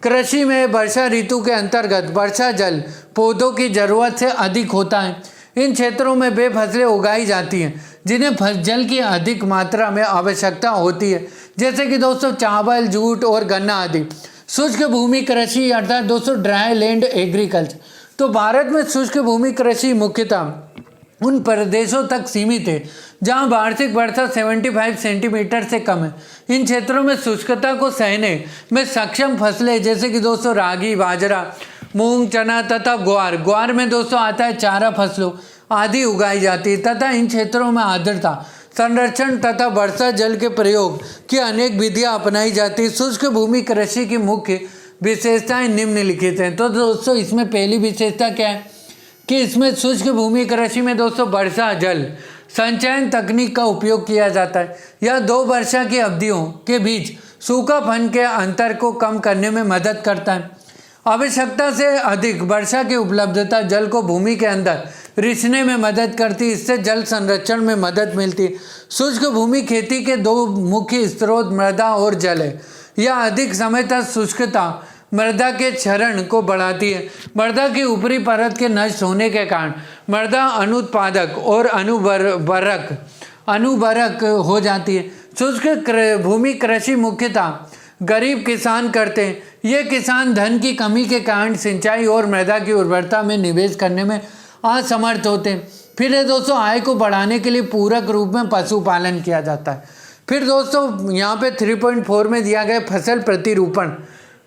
कृषि में वर्षा ऋतु के अंतर्गत वर्षा जल पौधों की जरूरत से अधिक होता है। इन क्षेत्रों में वे फसलें उगाई जाती हैं जिन्हें जल की अधिक मात्रा में आवश्यकता होती है, जैसे कि दोस्तों चावल, जूट और गन्ना आदि। शुष्क भूमि कृषि अर्थात दोस्तों ड्राई लैंड एग्रीकल्चर। तो भारत में शुष्क भूमि कृषि मुख्यतः उन प्रदेशों तक सीमित है जहां वार्षिक वर्षा 75 सेंटीमीटर से कम है। इन क्षेत्रों में शुष्कता को सहने में सक्षम फसलें जैसे कि दोस्तों रागी, बाजरा, मूंग, चना तथा ग्वार में दोस्तों आता है चारा फसलों आदि उगाई जाती है तथा इन क्षेत्रों में आर्द्रता संरक्षण तथा वर्षा जल के प्रयोग की अनेक विधियां अपनाई जाती है। शुष्क भूमि कृषि की मुख्य विशेषताएं निम्नलिखित हैं। तो दोस्तों इसमें पहली विशेषता क्या है कि इसमें शुष्क भूमि कृषि में दोस्तों वर्षा जल संचयन तकनीक का उपयोग किया जाता है। यह 2 वर्षा की अवधियों के बीच सूखापन के अंतर को कम करने में मदद करता है। आवश्यकता से अधिक वर्षा की उपलब्धता जल को भूमि के अंदर रिसने में मदद करती है। इससे जल संरक्षण में मदद मिलती है। शुष्क भूमि खेती के 2 मुख्य स्रोत मृदा और जल है। यह अधिक समय तक शुष्कता मृदा के क्षरण को बढ़ाती है। मृदा की ऊपरी परत के नष्ट होने के कारण मृदा अनुत्पादक और अनुबरक हो जाती है। शुष्क भूमि कृषि मुख्यतः गरीब किसान करते हैं। ये किसान धन की कमी के कारण सिंचाई और मृदा की उर्वरता में निवेश करने में असमर्थ होते हैं। फिर है दोस्तों आय को बढ़ाने के लिए पूरक रूप में पशुपालन किया जाता है। फिर दोस्तों यहाँ पे 3.4 में दिया गया फसल प्रतिरूपण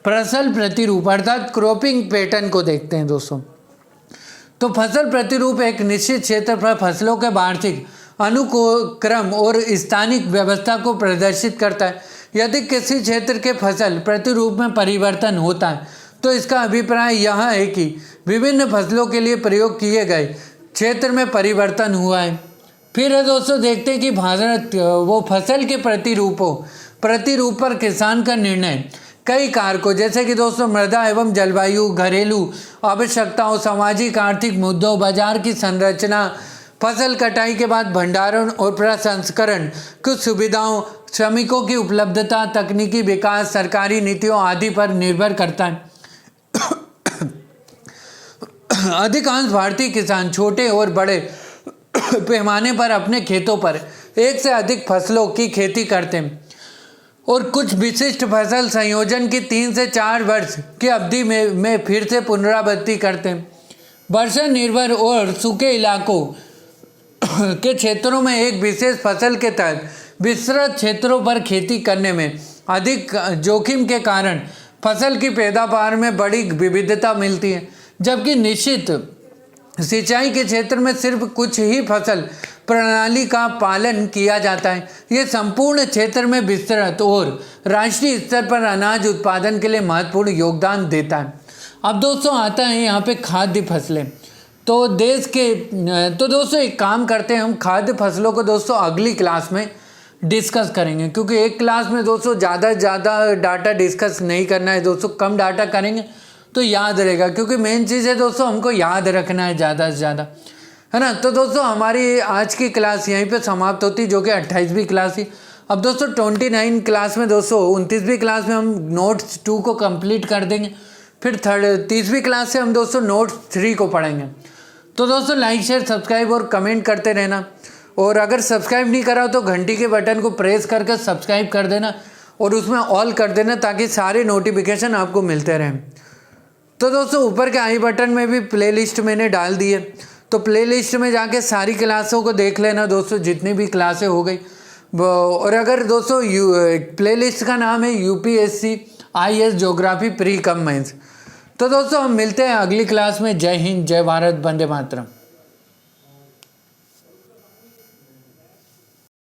अर्थात क्रॉपिंग पैटर्न को देखते हैं दोस्तों। तो फसल प्रतिरूप एक निश्चित क्षेत्र पर फसलों के वार्षिक अनुक्रम और स्थानिक व्यवस्था को प्रदर्शित करता है। यदि किसी क्षेत्र के फसल प्रतिरूप में परिवर्तन होता है तो इसका अभिप्राय यह है कि विभिन्न फसलों के लिए प्रयोग किए गए क्षेत्र में परिवर्तन हुआ है। फिर दोस्तों देखते हैं कि भारत वो फसल के प्रतिरूप पर किसान का निर्णय कई कारकों जैसे कि दोस्तों मृदा एवं जलवायु, घरेलू आवश्यकताओं, सामाजिक आर्थिक मुद्दों, बाजार की संरचना, फसल कटाई के बाद भंडारण और प्रसंस्करण कुछ सुविधाओं, श्रमिकों की उपलब्धता, तकनीकी विकास, सरकारी नीतियों आदि पर निर्भर करता है। अधिकांश भारतीय किसान छोटे और बड़े पैमाने पर अपने खेतों पर एक से अधिक फसलों की खेती करते हैं और कुछ विशिष्ट फसल संयोजन की 3 से 4 वर्ष की अवधि में फिर से पुनरावृत्ति करते हैं। वर्षा निर्भर और सूखे इलाकों के क्षेत्रों में एक विशेष फसल के तहत विस्तृत क्षेत्रों पर खेती करने में अधिक जोखिम के कारण फसल की पैदावार में बड़ी विविधता मिलती है, जबकि निश्चित सिंचाई के क्षेत्र में सिर्फ कुछ ही फसल प्रणाली का पालन किया जाता है। ये संपूर्ण क्षेत्र में विस्तृत और राष्ट्रीय स्तर पर अनाज उत्पादन के लिए महत्वपूर्ण योगदान देता है। अब दोस्तों आता है यहाँ पे खाद्य फसलें। तो दोस्तों एक काम करते हैं, हम खाद्य फसलों को दोस्तों अगली क्लास में डिस्कस करेंगे, क्योंकि एक क्लास में दोस्तों ज़्यादा डाटा डिस्कस नहीं करना है दोस्तों, कम डाटा करेंगे तो याद रहेगा, क्योंकि मेन चीज़ है दोस्तों हमको याद रखना है ज़्यादा से ज़्यादा, है ना। तो दोस्तों हमारी आज की क्लास यहीं पे समाप्त होती, जो कि 28वीं क्लास थी। अब दोस्तों 29 क्लास में दोस्तों 29वीं क्लास में हम नोट्स 2 को कंप्लीट कर देंगे, फिर 30वीं क्लास से हम दोस्तों नोट्स 3 को पढ़ेंगे। तो दोस्तों लाइक शेयर सब्सक्राइब और कमेंट करते रहना, और अगर सब्सक्राइब नहीं करा तो घंटी के बटन को प्रेस करके सब्सक्राइब कर देना और उसमें ऑल कर देना, ताकि सारे नोटिफिकेशन आपको मिलते रहें। तो दोस्तों ऊपर के आई बटन में भी प्लेलिस्ट मैंने डाल दी है, तो प्लेलिस्ट में जाके सारी क्लासों को देख लेना दोस्तों, जितनी भी क्लासें हो गई। और अगर दोस्तों प्लेलिस्ट का नाम है UPSC IAS geography pre cum mains. तो दोस्तों हम मिलते हैं अगली क्लास में। जय हिंद, जय भारत, वंदे मातरम।